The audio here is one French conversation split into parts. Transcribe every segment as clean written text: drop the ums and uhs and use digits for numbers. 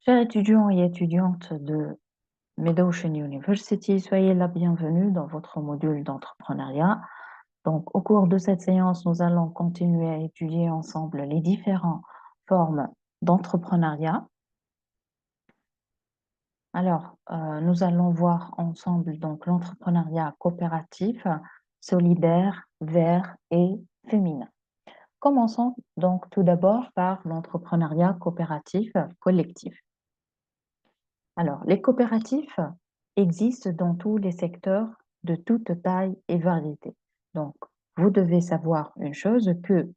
Chers étudiants et étudiantes de Mid-Ocean University, soyez la bienvenue dans votre module d'entrepreneuriat. Donc, au cours de cette séance, nous allons continuer à étudier ensemble les différentes formes d'entrepreneuriat. Alors, nous allons voir ensemble donc l'entrepreneuriat coopératif, solidaire, vert et féminin. Commençons donc tout d'abord par l'entrepreneuriat coopératif collectif. Alors, les coopératives existent dans tous les secteurs de toute taille et variété. Donc, vous devez savoir une chose, que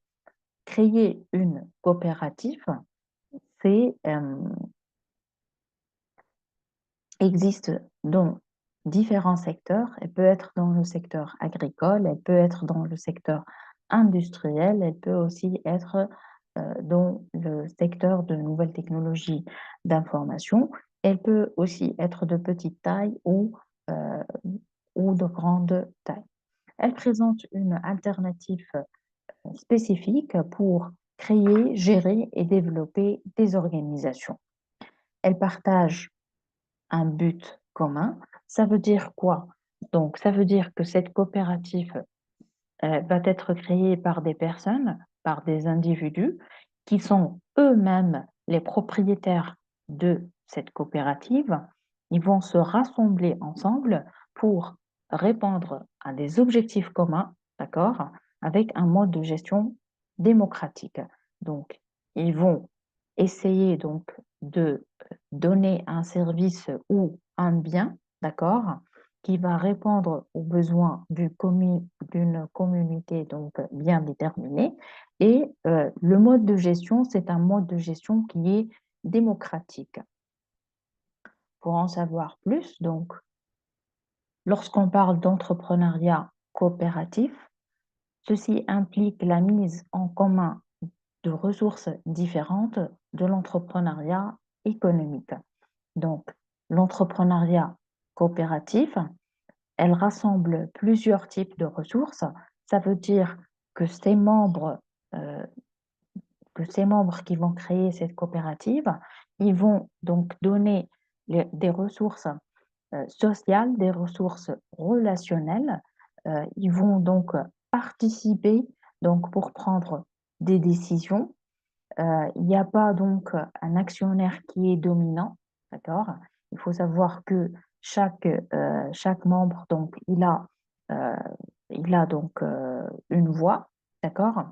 créer une coopérative, c'est existe dans différents secteurs. Elle peut être dans le secteur agricole, elle peut être dans le secteur industriel, elle peut aussi être dans le secteur de nouvelles technologies d'information. Elle peut aussi être de petite taille euh, ou de grande taille. Elle présente une alternative spécifique pour créer, gérer et développer des organisations. Elle partage un but commun. Ça veut dire quoi? Donc, ça veut dire que cette coopérative va être créée par des personnes, par des individus qui sont eux-mêmes les propriétaires de cette coopérative. Ils vont se rassembler ensemble pour répondre à des objectifs communs, d'accord, avec un mode de gestion démocratique. Donc, ils vont essayer donc de donner un service ou un bien, d'accord, qui va répondre aux besoins d'une communauté donc bien déterminée. Et le mode de gestion, c'est un mode de gestion qui est démocratique. Pour en savoir plus, donc, lorsqu'on parle d'entrepreneuriat coopératif, ceci implique la mise en commun de ressources différentes de l'entrepreneuriat économique. Donc, l'entrepreneuriat coopératif, elle rassemble plusieurs types de ressources. Ça veut dire que euh, ces membres qui vont créer cette coopérative, ils vont donc donner des ressources sociales, des ressources relationnelles. Ils vont donc participer donc pour prendre des décisions. Il n'y a pas donc un actionnaire qui est dominant, d'accord? Il faut savoir que chaque membre, donc, euh, il a donc une voix, d'accord?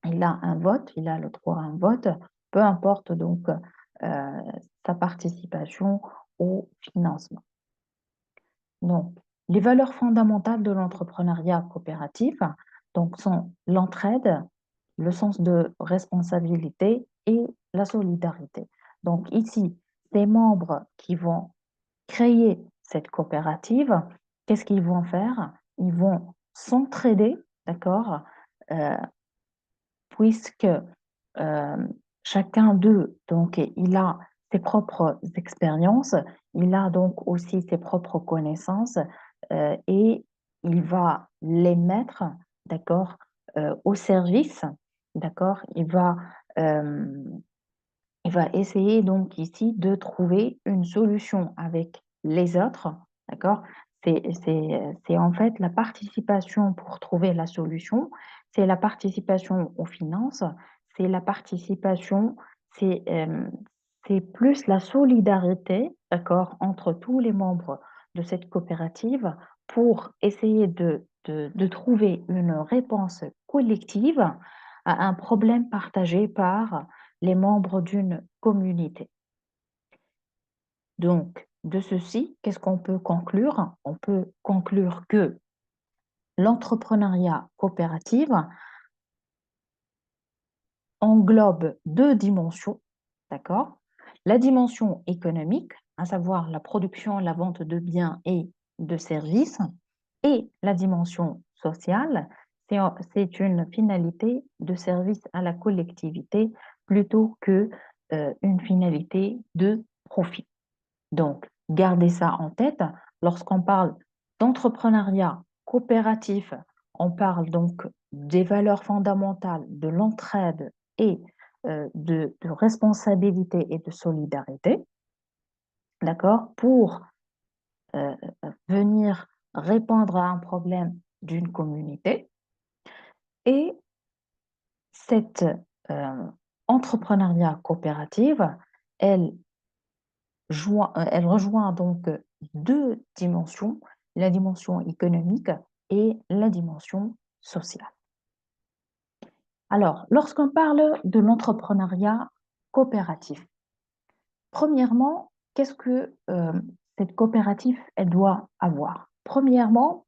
Il a un vote, il a le droit à un vote, peu importe donc euh, sa participation au financement. Donc, les valeurs fondamentales de l'entrepreneuriat coopératif donc, sont l'entraide, le sens de responsabilité et la solidarité. Donc ici, ces membres qui vont créer cette coopérative, qu'est-ce qu'ils vont faire? Ils vont s'entraider, d'accord? Euh, Puisque euh, chacun d'eux, donc, il a ses propres expériences, il a donc aussi ses propres connaissances et il va les mettre, d'accord, au service, d'accord, euh, il va essayer donc ici de trouver une solution avec les autres, d'accord? C'est en fait la participation pour trouver la solution, c'est la participation aux finances, c'est la participation, c'est c'est plus la solidarité, d'accord, entre tous les membres de cette coopérative pour essayer de trouver une réponse collective à un problème partagé par les membres d'une communauté. Donc, de ceci, qu'est-ce qu'on peut conclure? On peut conclure que l'entrepreneuriat coopératif englobe deux dimensions, d'accord? La dimension économique, à savoir la production, la vente de biens et de services, et la dimension sociale, c'est une finalité de service à la collectivité plutôt que une finalité de profit. Donc, gardez ça en tête. Lorsqu'on parle d'entrepreneuriat coopératif, on parle donc des valeurs fondamentales de l'entraide et de responsabilité et de solidarité, d'accord, pour euh, venir répondre à un problème d'une communauté. Et cette euh, entrepreneuriat coopérative, elle, elle rejoint donc deux dimensions, la dimension économique et la dimension sociale. Alors, lorsqu'on parle de l'entrepreneuriat coopératif, premièrement, qu'est-ce que cette coopérative elle doit avoir? Premièrement,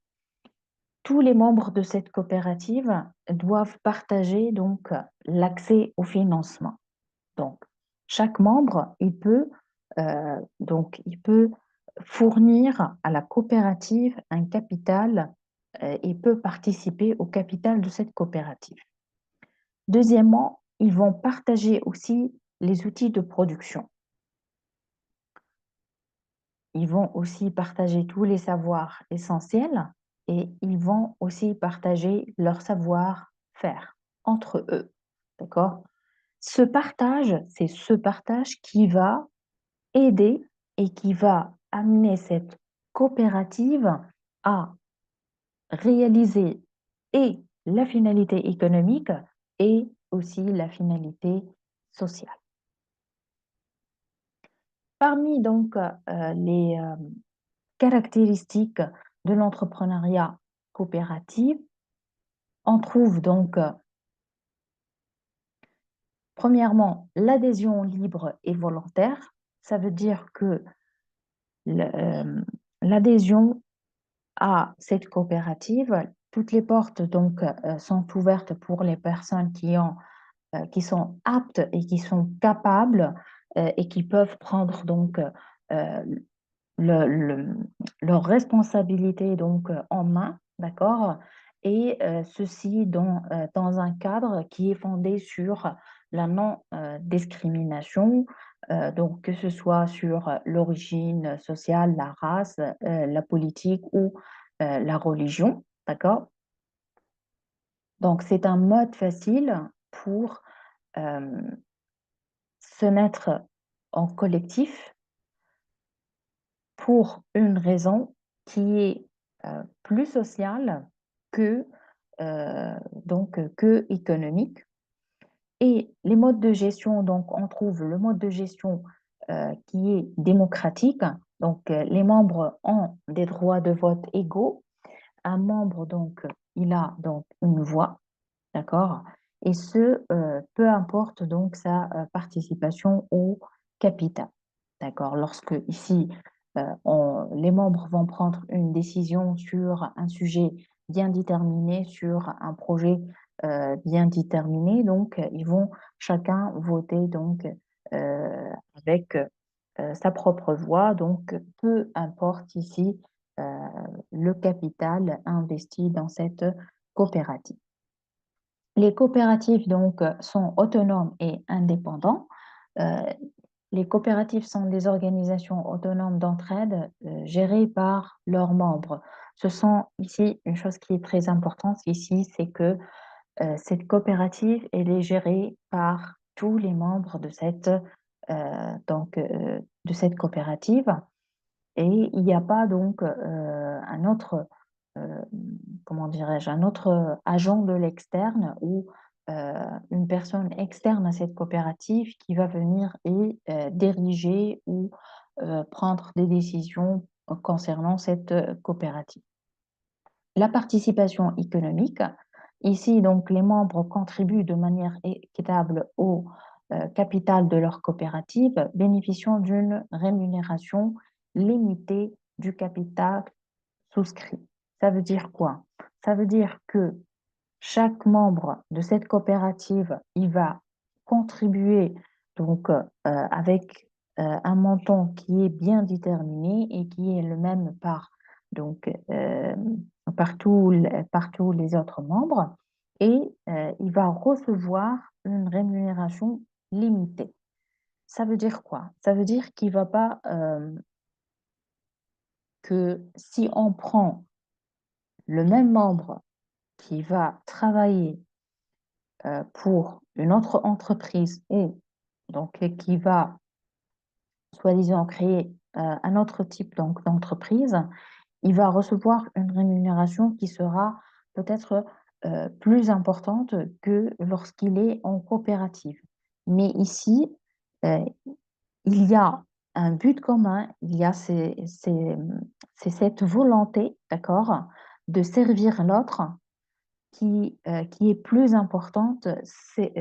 tous les membres de cette coopérative doivent partager donc l'accès au financement. Donc, chaque membre, il peut fournir à la coopérative un capital et peut participer au capital de cette coopérative. Deuxièmement, ils vont partager aussi les outils de production. Ils vont aussi partager tous les savoirs essentiels et ils vont aussi partager leur savoir-faire entre eux. D'accord? C'est ce partage qui va aider et qui va amener cette coopérative à réaliser et la finalité économique et aussi la finalité sociale. Parmi donc les caractéristiques de l'entrepreneuriat coopératif, on trouve donc premièrement l'adhésion libre et volontaire. Ça veut dire que l'adhésion à cette coopérative, toutes les portes donc sont ouvertes pour les personnes qui sont aptes et qui sont capables et qui peuvent prendre donc le- le- leurs responsabilités donc en main, d'accord? Et ceci dans un cadre qui est fondé sur la non-discrimination, donc que ce soit sur l'origine sociale, la race, la politique ou la religion, d'accord? Donc c'est un mode facile pour euh, se mettre en collectif pour une raison qui est plus sociale que, que économique. Et les modes de gestion, donc on trouve le mode de gestion qui est démocratique. Donc les membres ont des droits de vote égaux. Un membre, donc, il a donc une voix, d'accord? Et peu importe donc sa participation au capital, d'accord? Lorsque ici, les membres vont prendre une décision sur un sujet bien déterminé, sur un projet bien déterminé, donc ils vont chacun voter donc avec sa propre voix, donc peu importe ici euh, le capital investi dans cette coopérative. Les coopératives donc sont autonomes et indépendants. Euh, les coopératives sont des organisations autonomes d'entraide gérées par leurs membres. Ce sont ici une chose qui est très importante ici, c'est que cette coopérative elle est gérée par tous les membres de cette coopérative et il n'y a pas donc un autre, euh, comment dirais-je, un autre agent de l'externe ou une personne externe à cette coopérative qui va venir et diriger ou prendre des décisions concernant cette coopérative. La participation économique, ici donc les membres contribuent de manière équitable au capital de leur coopérative, bénéficiant d'une rémunération limitée du capital souscrit. Ça veut dire quoi? Ça veut dire que chaque membre de cette coopérative, il va contribuer donc avec un montant qui est bien déterminé et qui est le même donc par tous les autres membres et il va recevoir une rémunération limitée. Ça veut dire quoi? Ça veut dire qu'il va pas que si on prend le même membre qui va travailler pour une autre entreprise ou donc qui va soi-disant créer un autre type donc d'entreprise, il va recevoir une rémunération qui sera peut-être plus importante que lorsqu'il est en coopérative. Mais ici, euh, il y a un but commun, il y a c'est cette volonté, d'accord, de servir l'autre qui est plus importante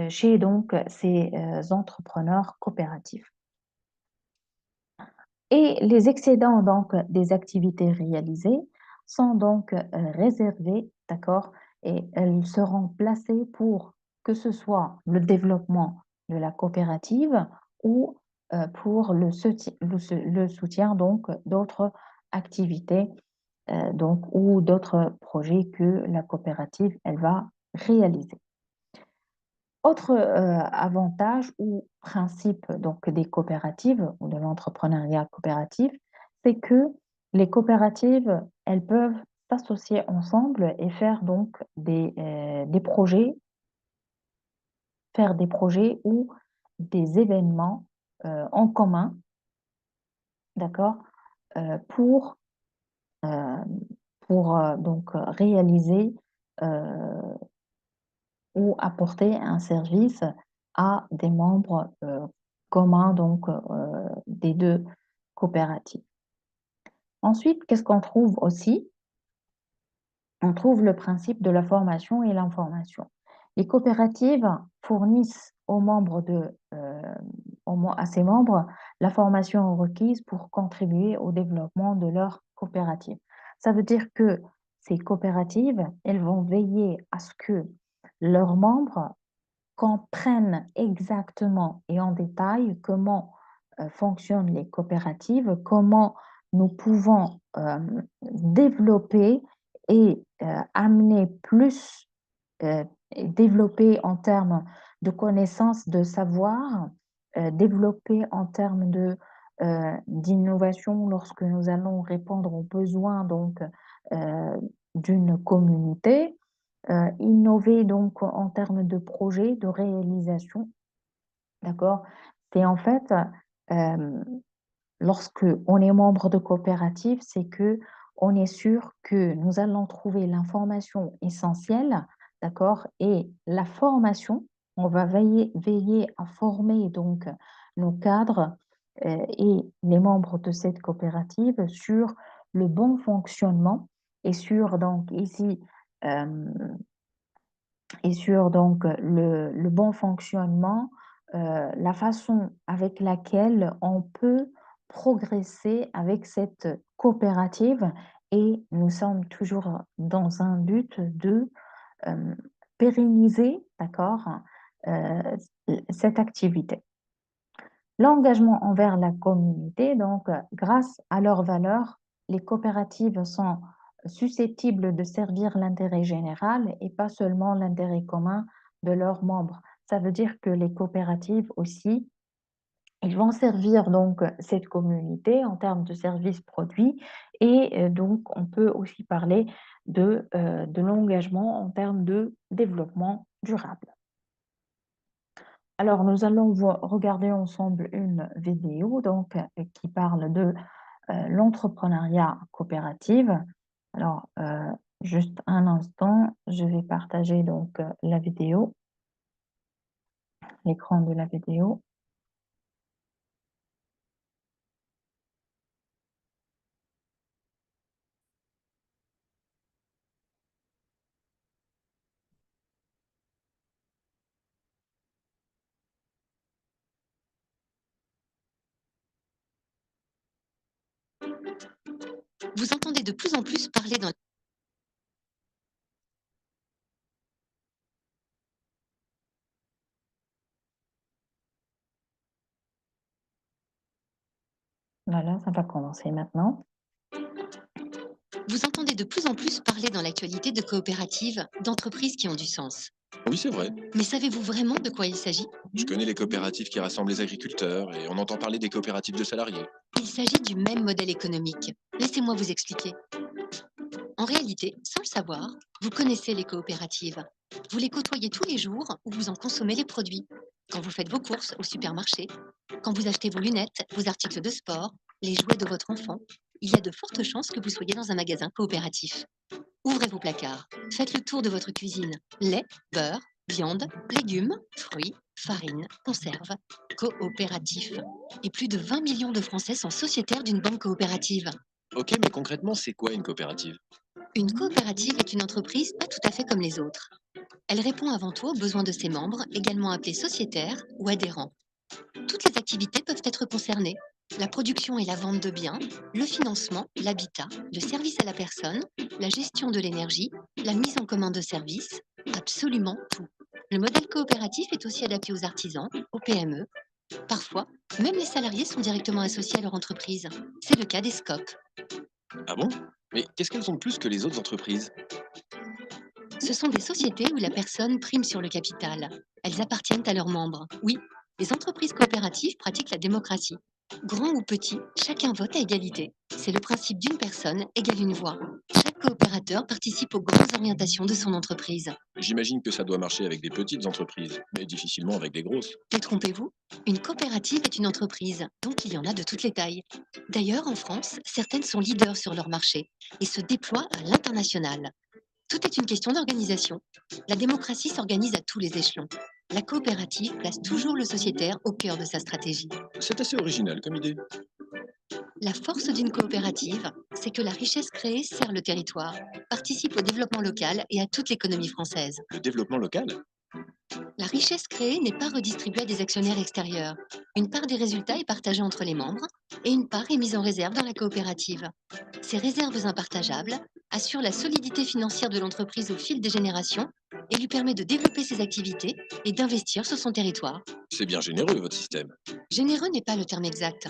chez donc ces entrepreneurs coopératifs. Et les excédents donc des activités réalisées sont donc réservés, d'accord, et elles seront placées pour que ce soit le développement de la coopérative ou pour le soutien donc d'autres activités donc, ou d'autres projets que la coopérative elle va réaliser. Autre avantage ou principe donc des coopératives ou de l'entrepreneuriat coopératif, c'est que les coopératives, elles peuvent s'associer ensemble et faire donc des projets, faire des projets ou des événements en commun, d'accord, pour, euh, pour donc réaliser ou apporter un service à des membres communs donc des deux coopératives. Ensuite, qu'est-ce qu'on trouve aussi? On trouve le principe de la formation et l'information. Les coopératives fournissent aux membres à ces membres la formation requise pour contribuer au développement de leur coopérative. Ça veut dire que ces coopératives, elles vont veiller à ce que leurs membres comprennent exactement et en détail comment fonctionnent les coopératives, comment nous pouvons développer et amener plus, et développer en termes de connaissances, de savoir, développer en termes d'innovation lorsque nous allons répondre aux besoins donc euh, d'une communauté, innover donc en termes de projet, de réalisation, d'accord? C'est en fait, euh, lorsque on est membre de coopérative, c'est que on est sûr que nous allons trouver l'information essentielle, d'accord? Et la formation, on va veiller à former donc nos cadres et les membres de cette coopérative sur le bon fonctionnement et sur donc ici euh, et sur donc le bon fonctionnement, la façon avec laquelle on peut progresser avec cette coopérative et nous sommes toujours dans un but de euh, pérenniser, d'accord, euh, cette activité. L'engagement envers la communauté, donc grâce à leurs valeurs, les coopératives sont susceptibles de servir l'intérêt général et pas seulement l'intérêt commun de leurs membres. Ça veut dire que les coopératives aussi, ils vont servir donc cette communauté en termes de services produits et donc on peut aussi parler de l'engagement en termes de développement durable. Alors, nous allons regarder ensemble une vidéo donc, qui parle de l'entrepreneuriat coopératif. Alors, juste un instant, je vais partager donc la vidéo, l'écran de la vidéo. Vous entendez de plus en plus parler dans... Voilà, ça va commencer maintenant. Vous entendez de plus en plus parler dans l'actualité de coopératives, d'entreprises qui ont du sens. Oui, c'est vrai. Mais savez-vous vraiment de quoi il s'agit? Je connais les coopératives qui rassemblent les agriculteurs et on entend parler des coopératives de salariés. Il s'agit du même modèle économique. Laissez-moi vous expliquer. En réalité, sans le savoir, vous connaissez les coopératives. Vous les côtoyez tous les jours ou vous en consommez les produits. Quand vous faites vos courses au supermarché, quand vous achetez vos lunettes, vos articles de sport, les jouets de votre enfant, il y a de fortes chances que vous soyez dans un magasin coopératif. Ouvrez vos placards, faites le tour de votre cuisine. Lait, beurre, viande, légumes, fruits, farine, conserves, coopératif. Et plus de 20 millions de Français sont sociétaires d'une banque coopérative. Ok, mais concrètement, c'est quoi une coopérative? Une coopérative est une entreprise pas tout à fait comme les autres. Elle répond avant tout aux besoins de ses membres, également appelés sociétaires ou adhérents. Toutes les activités peuvent être concernées. La production et la vente de biens, le financement, l'habitat, le service à la personne, la gestion de l'énergie, la mise en commun de services, absolument tout. Le modèle coopératif est aussi adapté aux artisans, aux PME. Parfois, même les salariés sont directement associés à leur entreprise. C'est le cas des SCOP. Ah bon? Mais qu'est-ce qu'elles ont de plus que les autres entreprises? Ce sont des sociétés où la personne prime sur le capital. Elles appartiennent à leurs membres. Oui, les entreprises coopératives pratiquent la démocratie. Grand ou petit, chacun vote à égalité. C'est le principe d'une personne égale une voix. Chaque coopérateur participe aux grandes orientations de son entreprise. J'imagine que ça doit marcher avec des petites entreprises, mais difficilement avec des grosses. Détrompez-vous, une coopérative est une entreprise, donc il y en a de toutes les tailles. D'ailleurs, en France, certaines sont leaders sur leur marché et se déploient à l'international. Tout est une question d'organisation. La démocratie s'organise à tous les échelons. La coopérative place toujours le sociétaire au cœur de sa stratégie. C'est assez original comme idée. La force d'une coopérative, c'est que la richesse créée sert le territoire, participe au développement local et à toute l'économie française. Le développement local? La richesse créée n'est pas redistribuée à des actionnaires extérieurs. Une part des résultats est partagée entre les membres et une part est mise en réserve dans la coopérative. Ces réserves impartageables assurent la solidité financière de l'entreprise au fil des générations et lui permet de développer ses activités et d'investir sur son territoire. C'est bien généreux, votre système. Généreux n'est pas le terme exact.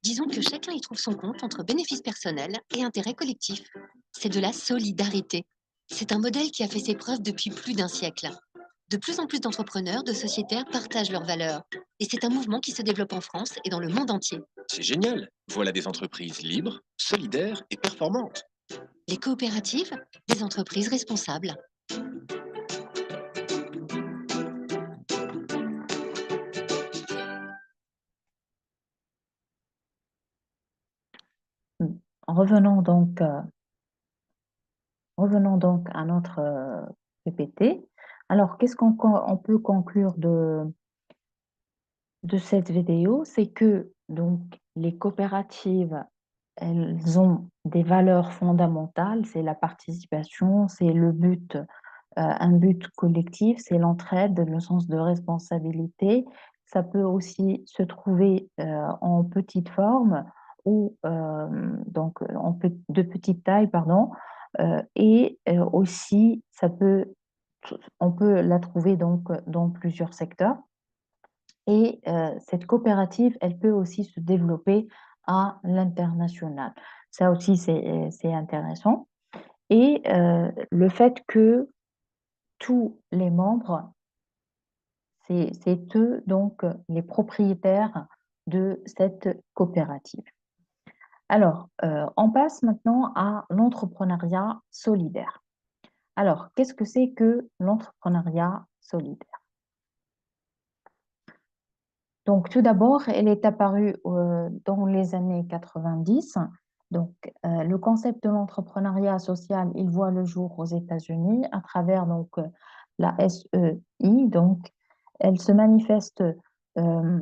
Disons que chacun y trouve son compte entre bénéfices personnels et intérêts collectifs. C'est de la solidarité. C'est un modèle qui a fait ses preuves depuis plus d'un siècle. De plus en plus d'entrepreneurs, de sociétaires partagent leurs valeurs. Et c'est un mouvement qui se développe en France et dans le monde entier. C'est génial. Voilà des entreprises libres, solidaires et performantes. Les coopératives, des entreprises responsables. Revenons donc, à notre PPT. Alors, qu'est-ce on peut conclure de cette vidéo? C'est que donc les coopératives, elles ont des valeurs fondamentales, c'est la participation, c'est le but, un but collectif, c'est l'entraide, le sens de responsabilité. Ça peut aussi se trouver en petite forme ou donc de petite taille, pardon, et aussi on peut la trouver donc dans plusieurs secteurs. Et cette coopérative, elle peut aussi se développer à l'international. Ça aussi, c'est intéressant. Et le fait que tous les membres, c'est eux donc les propriétaires de cette coopérative. Alors, on passe maintenant à l'entrepreneuriat solidaire. Alors, qu'est-ce que c'est que l'entrepreneuriat solidaire? Donc, tout d'abord, elle est apparue dans les années 90. Donc, le concept de l'entrepreneuriat social, il voit le jour aux États-Unis à travers donc, la SEI. Donc, elle se manifeste euh,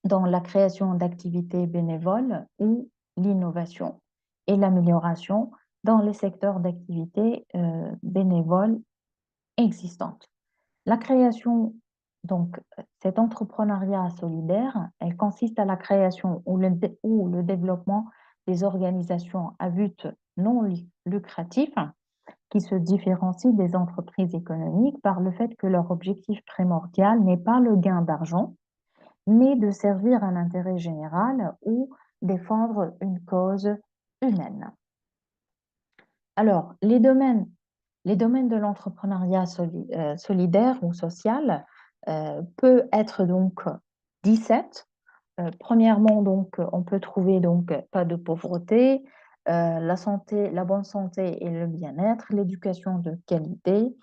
dans la création d'activités bénévoles ou l'innovation et l'amélioration dans les secteurs d'activités bénévoles existantes. La création, donc, cet entrepreneuriat solidaire, elle consiste à la création ou le développement des organisations à but non lucratif qui se différencient des entreprises économiques par le fait que leur objectif primordial n'est pas le gain d'argent, mais de servir un intérêt général ou défendre une cause humaine. Alors, les domaines de l'entrepreneuriat solidaire ou social peut être donc 17. Premièrement, donc, on peut trouver donc pas de pauvreté, la santé, la bonne santé et le bien-être, l'éducation de qualité,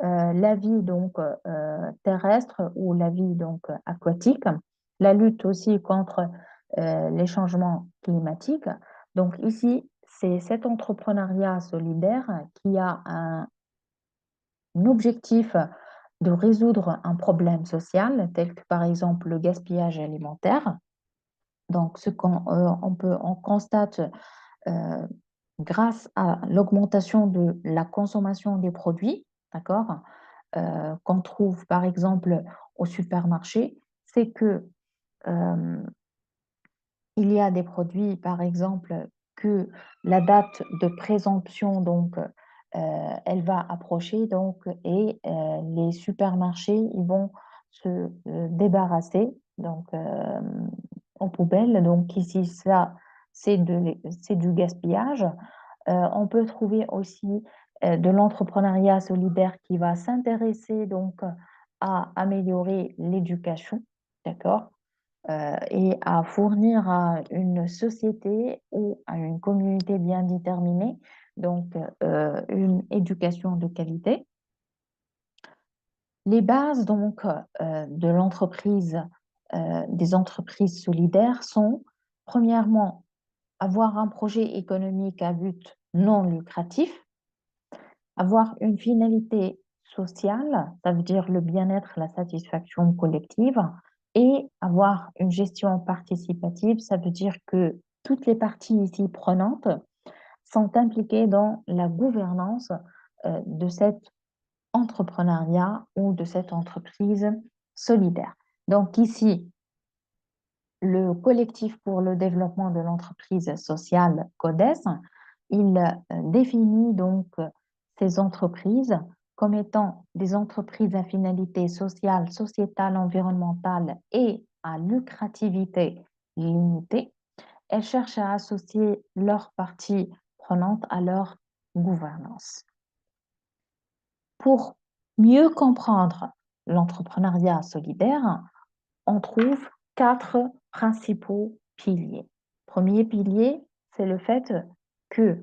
la vie donc terrestre ou la vie donc aquatique, la lutte aussi contre les changements climatiques. Donc ici, c'est cet entrepreneuriat solidaire qui a un objectif de résoudre un problème social, tel que par exemple le gaspillage alimentaire. Donc, on constate euh, grâce à l'augmentation de la consommation des produits, d'accord, qu'on trouve par exemple au supermarché, c'est que euh, il y a des produits, par exemple, que la date de présomption, donc, elle va approcher, donc, et les supermarchés, ils vont se débarrasser, donc, en poubelle. Donc, ici, ça, c'est du gaspillage. On peut trouver aussi de l'entrepreneuriat solidaire qui va s'intéresser, donc, à améliorer l'éducation, d'accord? Et à fournir à une société ou à une communauté bien déterminée, donc une éducation de qualité. Les bases donc de l'entreprise, des entreprises solidaires sont, premièrement, avoir un projet économique à but non lucratif, avoir une finalité sociale, ça veut dire le bien-être, la satisfaction collective, et avoir une gestion participative, ça veut dire que toutes les parties ici prenantes sont impliquées dans la gouvernance de cet entrepreneuriat ou de cette entreprise solidaire. Donc ici, le collectif pour le développement de l'entreprise sociale, CODES, il définit donc ces entreprises comme étant des entreprises à finalité sociale, sociétale, environnementale et à lucrativité limitée. Elles cherchent à associer leurs parties prenantes à leur gouvernance. Pour mieux comprendre l'entrepreneuriat solidaire, on trouve 4 principaux piliers. Premier pilier, c'est le fait que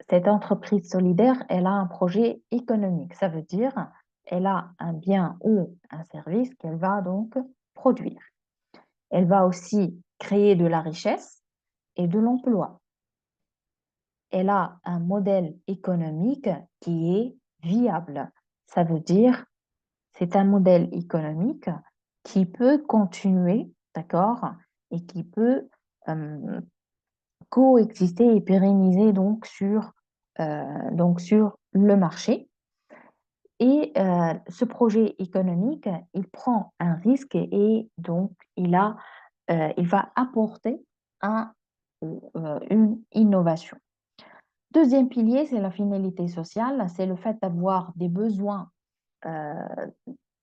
cette entreprise solidaire, elle a un projet économique. Ça veut dire, elle a un bien ou un service qu'elle va donc produire. Elle va aussi créer de la richesse et de l'emploi. Elle a un modèle économique qui est viable. Ça veut dire, c'est un modèle économique qui peut continuer, d'accord, et qui peut coexister et pérenniser donc sur le marché. Et ce projet économique, il prend un risque et donc il va apporter une innovation. Deuxième pilier, c'est la finalité sociale, c'est le fait d'avoir des euh,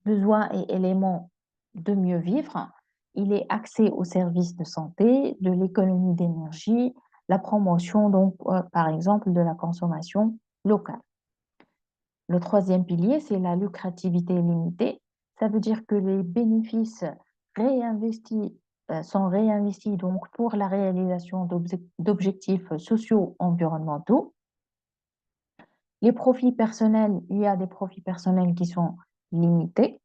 besoins et éléments de mieux vivre. Il est axé au service de santé, de l'économie d'énergie, la promotion, donc, par exemple, de la consommation locale. Le troisième pilier, c'est la lucrativité limitée. Ça veut dire que les bénéfices réinvestis sont réinvestis donc pour la réalisation d'objectifs sociaux environnementaux. Les profits personnels, il y a des profits personnels qui sont limités.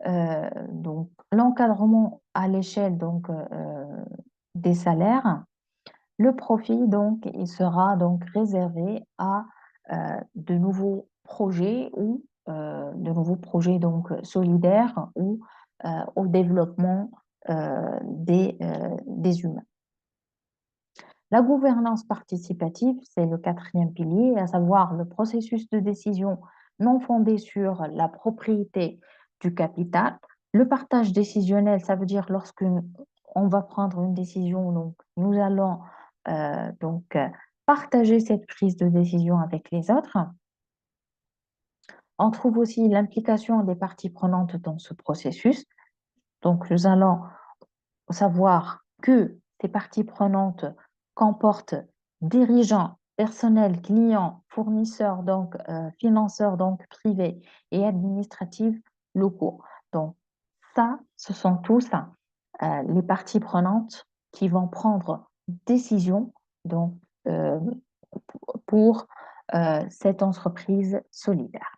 Donc, l'encadrement à l'échelle donc, des salaires, le profit donc, il sera donc réservé à de nouveaux projets ou de nouveaux projets donc solidaires ou au développement des humains. La gouvernance participative, c'est le quatrième pilier, à savoir le processus de décision non fondé sur la propriété du capital. Le partage décisionnel, ça veut dire lorsque on va prendre une décision, donc nous allons partager cette prise de décision avec les autres. On trouve aussi l'implication des parties prenantes dans ce processus. Donc nous allons savoir que ces parties prenantes comportent dirigeants, personnel, clients, fournisseurs, donc financeurs, donc privés et administratifs locaux. Donc ça, ce sont tous les parties prenantes qui vont prendre décision donc pour cette entreprise solidaire.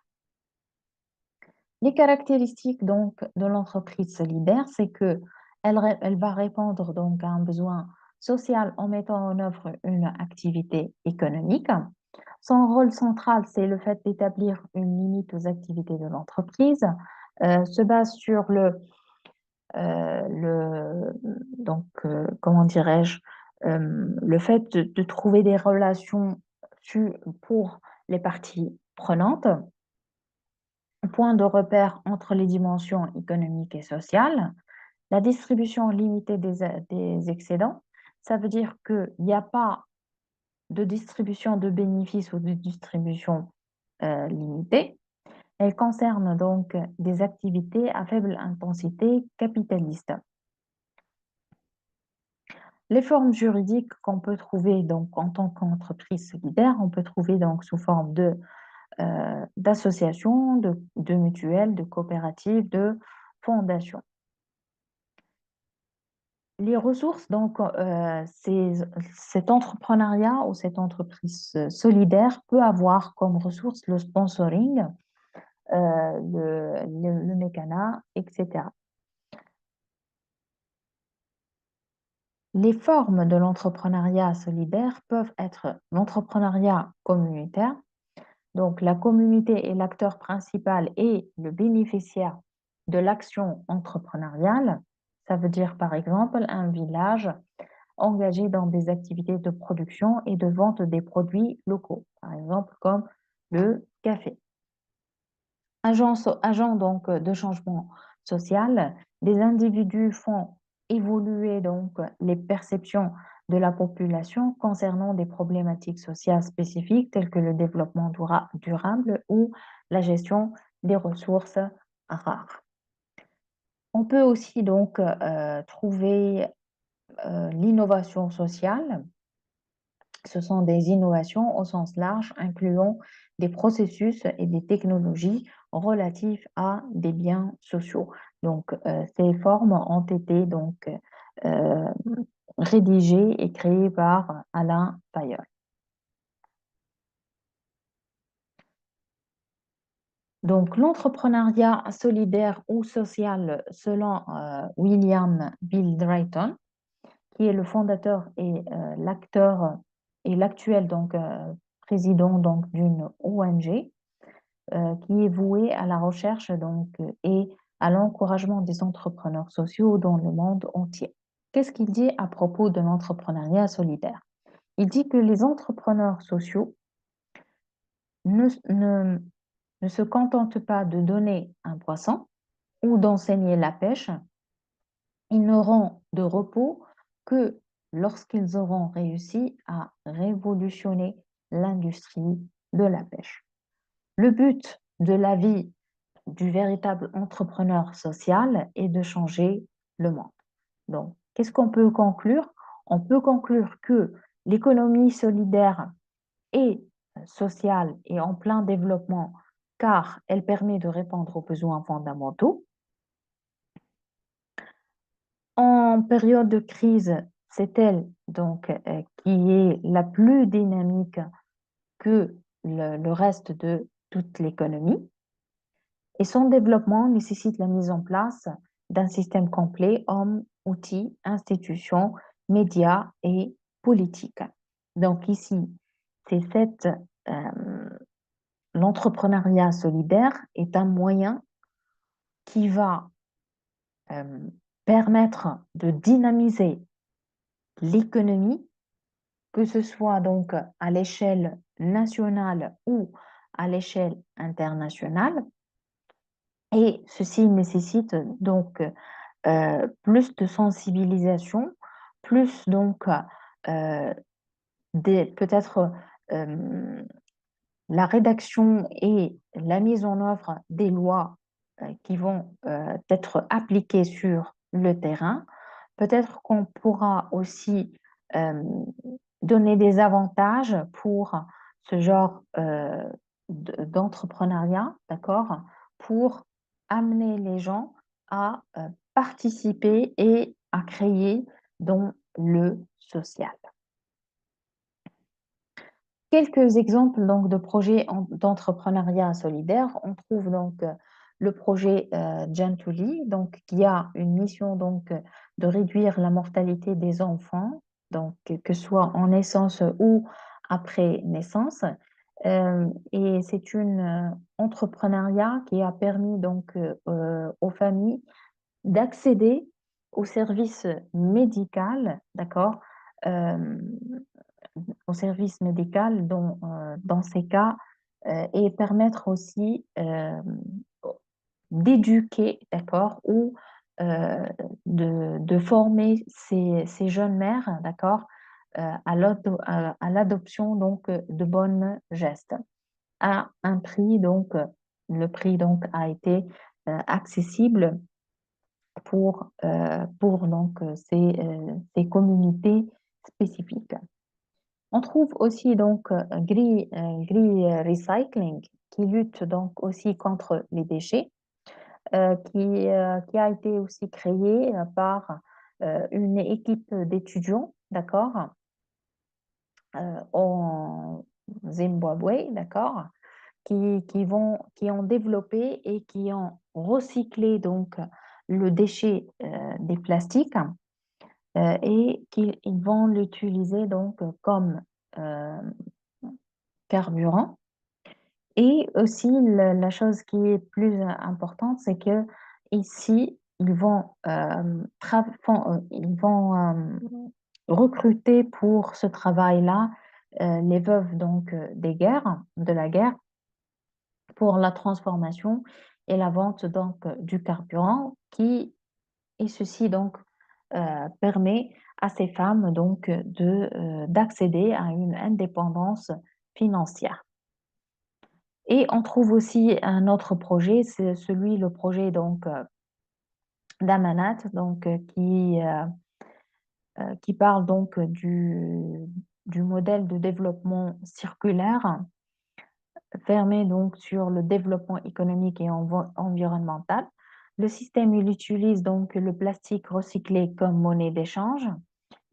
Les caractéristiques donc de l'entreprise solidaire, c'est que elle va répondre donc à un besoin social en mettant en œuvre une activité économique. Son rôle central, c'est le fait d'établir une limite aux activités de l'entreprise, se base sur comment dirais-je, le fait de trouver des relations pour les parties prenantes, un point de repère entre les dimensions économiques et sociales, la distribution limitée des excédents. Ça veut dire qu'il n'y a pas de distribution de bénéfices ou de distribution limitée. Elle concerne donc des activités à faible intensité capitaliste. Les formes juridiques qu'on peut trouver donc en tant qu'entreprise solidaire, on peut trouver donc sous forme d'associations, de mutuelles, de coopératives, de fondations. Les ressources, donc, cet entrepreneuriat ou cette entreprise solidaire peut avoir comme ressource le sponsoring, le mécénat, etc. Les formes de l'entrepreneuriat solidaire peuvent être l'entrepreneuriat communautaire, donc la communauté est l'acteur principal et le bénéficiaire de l'action entrepreneuriale. Ça veut dire par exemple un village engagé dans des activités de production et de vente des produits locaux, par exemple comme le café. Agent donc de changement social, des individus font évoluer donc les perceptions de la population concernant des problématiques sociales spécifiques telles que le développement durable ou la gestion des ressources rares. On peut aussi donc trouver l'innovation sociale. Ce sont des innovations au sens large, incluant des processus et des technologies relatifs à des biens sociaux. Donc, ces formes ont été donc euh, rédigées et créées par Alain Payol. Donc, l'entrepreneuriat solidaire ou social, selon William Bill Drayton, qui est le fondateur et l'acteur et l'actuel donc président donc d'une ONG qui est vouée à la recherche donc et à l'encouragement des entrepreneurs sociaux dans le monde entier. Qu'est-ce qu'il dit à propos de l'entrepreneuriat solidaire? Il dit que les entrepreneurs sociaux ne, ne, ne se contentent pas de donner un poisson ou d'enseigner la pêche, ils n'auront de repos que lorsqu'ils auront réussi à révolutionner l'industrie de la pêche. Le but de la vie du véritable entrepreneur social est de changer le monde. Donc, qu'est-ce qu'on peut conclure? On peut conclure que l'économie solidaire et sociale est en plein développement car elle permet de répondre aux besoins fondamentaux. En période de crise, c'est elle donc qui est la plus dynamique que le reste de toute l'économie. Et son développement nécessite la mise en place d'un système complet, hommes, outils, institutions, médias et politiques. Donc ici, c'est l'entrepreneuriat solidaire est un moyen qui va permettre de dynamiser l'économie, que ce soit donc à l'échelle nationale ou à l'échelle internationale. Et ceci nécessite donc plus de sensibilisation, plus donc peut-être la rédaction et la mise en œuvre des lois qui vont être appliquées sur le terrain. Peut-être qu'on pourra aussi donner des avantages pour ce genre d'entrepreneuriat, d'accord, pour amener les gens à participer et à créer dans le social. quelques exemples donc, de projets d'entrepreneuriat solidaire. On trouve donc le projet Gentuli, donc, qui a une mission donc, de réduire la mortalité des enfants, donc, que ce soit en naissance ou après naissance. Et c'est une entrepreneuriat qui a permis donc, aux familles d'accéder au service médical, d'accord, euh, au service médical dans ces cas et permettre aussi d'éduquer, d'accord, ou de former ces jeunes mères, d'accord, à l'adoption donc de bons gestes à un prix donc le prix donc a été accessible pour donc ces communautés spécifiques. On trouve aussi donc Green Recycling qui lutte donc aussi contre les déchets, qui a été aussi créé par une équipe d'étudiants, d'accord, en Zimbabwe, d'accord, qui ont développé et qui ont recyclé donc le déchet des plastiques et qu'ils ils vont l'utiliser donc comme euh, carburant. Et aussi, la chose qui est plus importante, c'est que ici, ils vont recruter pour ce travail-là les veuves donc des guerres, de la guerre, pour la transformation et la vente donc du carburant et ceci donc permet à ces femmes donc d'accéder à une indépendance financière. Et on trouve aussi un autre projet, c'est le projet donc d'Amanat, donc qui parle donc du modèle de développement circulaire fermé donc sur le développement économique et environnemental. Le système, il utilise donc le plastique recyclé comme monnaie d'échange.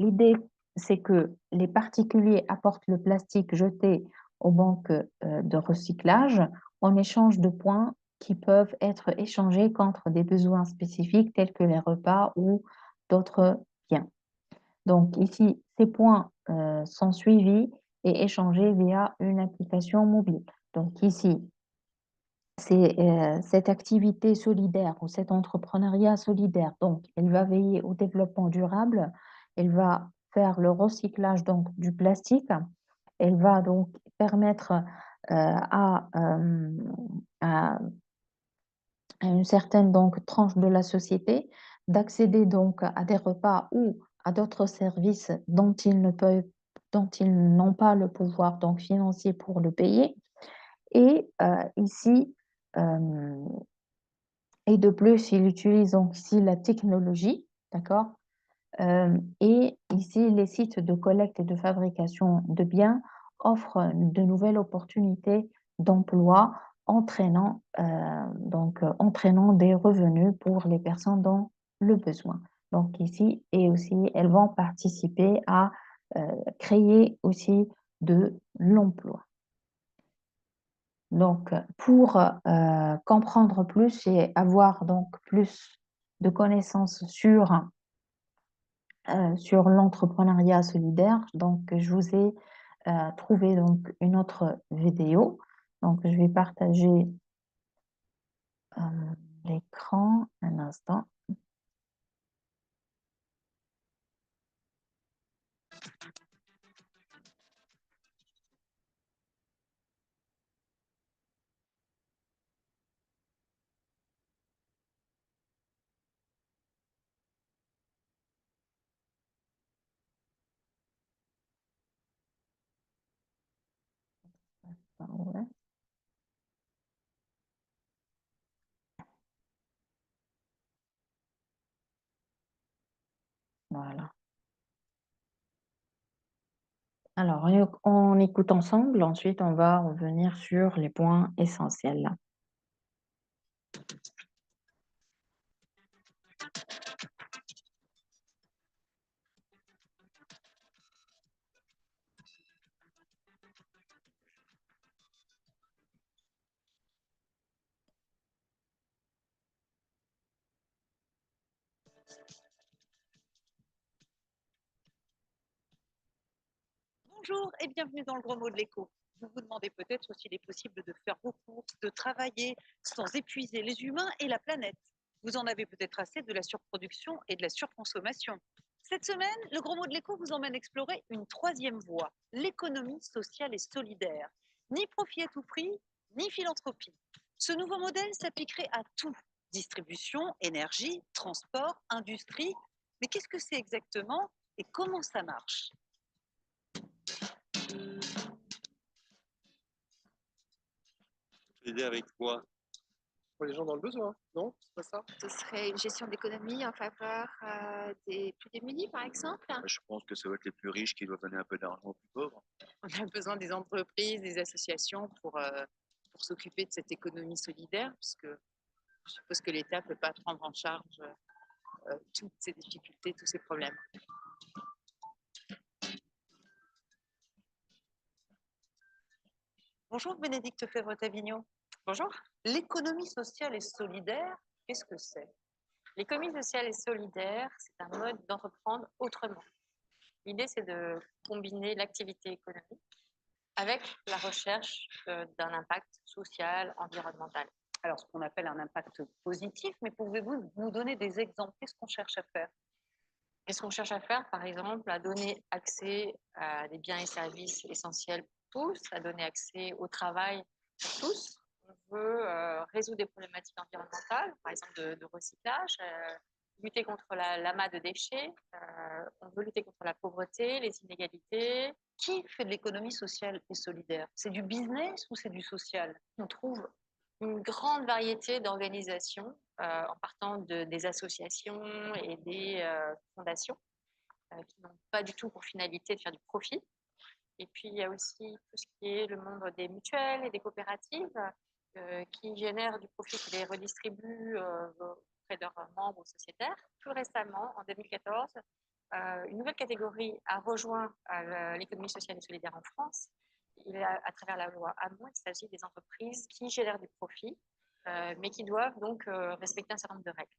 L'idée, c'est que les particuliers apportent le plastique jeté aux banques de recyclage en échange de points qui peuvent être échangés contre des besoins spécifiques tels que les repas ou d'autres biens. Donc ici, ces points sont suivis et échangés via une application mobile. Donc ici, c'est cette activité solidaire ou cet entrepreneuriat solidaire. Donc, elle va veiller au développement durable, elle va faire le recyclage donc du plastique, elle va donc permettre à une certaine donc tranche de la société d'accéder donc à des repas ou à d'autres services dont ils n'ont pas le pouvoir donc financier pour le payer. Et ici, euh, et de plus, il utilise donc ici la technologie, d'accord? Et ici, les sites de collecte et de fabrication de biens offrent de nouvelles opportunités d'emploi, entraînant des revenus pour les personnes dans le besoin. Donc ici, et aussi, elles vont participer à créer aussi de l'emploi. Donc, pour comprendre plus et avoir donc plus de connaissances sur l'entrepreneuriat solidaire, donc je vous ai trouvé donc une autre vidéo. Donc, je vais partager euh, l'écran un instant. Ouais, voilà. Alors, on écoute ensemble, ensuite on va revenir sur les points essentiels. Bonjour et bienvenue dans le gros mot de l'écho. Vous vous demandez peut-être s'il est possible de faire vos courses, de travailler sans épuiser les humains et la planète. Vous en avez peut-être assez de la surproduction et de la surconsommation. Cette semaine, le gros mot de l'écho vous emmène explorer une troisième voie, l'économie sociale et solidaire. Ni profit à tout prix, ni philanthropie. Ce nouveau modèle s'appliquerait à tout. Distribution, énergie, transport, industrie. Mais qu'est-ce que c'est exactement et comment ça marche ? Aider avec quoi? Pour les gens dans le besoin, non? C'est pas ça? Ce serait une gestion d'économie en faveur des plus démunis, par exemple. Je pense que ça va être les plus riches qui doivent donner un peu d'argent aux plus pauvres. On a besoin des entreprises, des associations pour s'occuper de cette économie solidaire, puisque je suppose que l'État ne peut pas prendre en charge toutes ces difficultés, tous ces problèmes. Bonjour Bénédicte Fèvre-Tavignon. Bonjour. L'économie sociale et solidaire, qu'est-ce que c'est? L'économie sociale et solidaire, c'est un mode d'entreprendre autrement. L'idée, c'est de combiner l'activité économique avec la recherche d'un impact social, environnemental. Alors, ce qu'on appelle un impact positif, mais pouvez-vous nous donner des exemples? Qu'est-ce qu'on cherche à faire? Et ce qu'on cherche à faire, par exemple, à donner accès à des biens et services essentiels pour tous, à donner accès au travail pour tous. On veut résoudre des problématiques environnementales, par exemple de recyclage, lutter contre l'amas de déchets, on veut lutter contre la pauvreté, les inégalités. Qui fait de l'économie sociale et solidaire? C'est du business ou c'est du social? On trouve une grande variété d'organisations en partant des associations et des fondations qui n'ont pas du tout pour finalité de faire du profit. Et puis, il y a aussi tout ce qui est le monde des mutuelles et des coopératives qui génèrent du profit, qui les redistribuent auprès de leurs membres ou sociétaires. Plus récemment, en 2014, une nouvelle catégorie a rejoint l'économie sociale et solidaire en France. À travers la loi Hamon, il s'agit des entreprises qui génèrent du profit, mais qui doivent donc respecter un certain nombre de règles.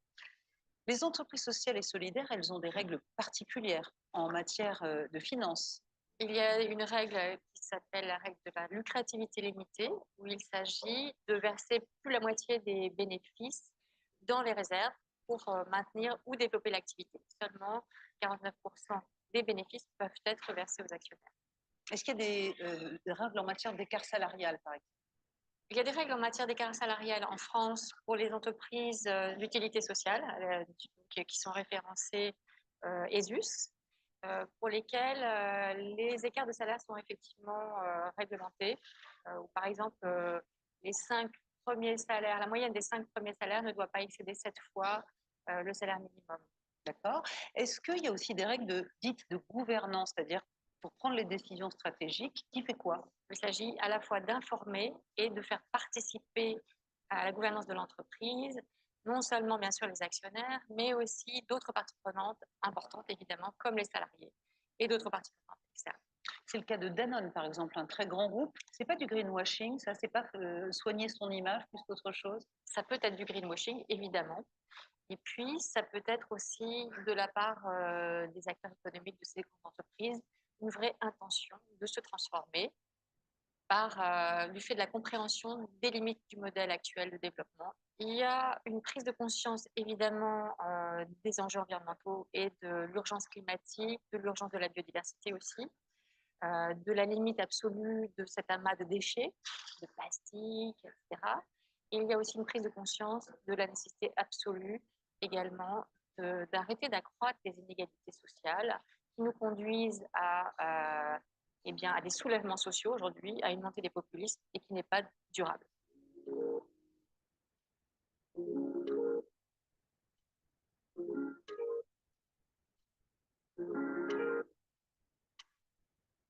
Les entreprises sociales et solidaires, elles ont des règles particulières en matière de finances. Il y a une règle qui s'appelle la règle de la lucrativité limitée, où il s'agit de verser plus la moitié des bénéfices dans les réserves pour maintenir ou développer l'activité. Seulement 49% des bénéfices peuvent être versés aux actionnaires. Est-ce qu'il y a des règles en matière d'écart salarial, par exemple? Il y a des règles en matière d'écart salarial en France pour les entreprises d'utilité sociale qui sont référencées ESUS, pour lesquelles les écarts de salaire sont effectivement réglementés. Par exemple, les 5 premiers salaires, la moyenne des 5 premiers salaires ne doit pas excéder 7 fois le salaire minimum. D'accord. Est-ce qu'il y a aussi des règles dites de gouvernance, c'est-à-dire pour prendre les décisions stratégiques, qui fait quoi? Il s'agit à la fois d'informer et de faire participer à la gouvernance de l'entreprise, non seulement bien sûr les actionnaires, mais aussi d'autres parties prenantes importantes évidemment, comme les salariés et d'autres parties prenantes externes. C'est le cas de Danone, par exemple, un très grand groupe. C'est pas du greenwashing, ça, c'est pas soigner son image plus qu'autre chose? Ça peut être du greenwashing, évidemment. Et puis, ça peut être aussi de la part des acteurs économiques de ces grandes entreprises une vraie intention de se transformer du fait de la compréhension des limites du modèle actuel de développement. Il y a une prise de conscience évidemment des enjeux environnementaux et de l'urgence climatique, de l'urgence de la biodiversité aussi, de la limite absolue de cet amas de déchets, de plastique, etc. Et il y a aussi une prise de conscience de la nécessité absolue également d'arrêter d'accroître les inégalités sociales qui nous conduisent à des soulèvements sociaux aujourd'hui, à une montée des populismes et qui n'est pas durable.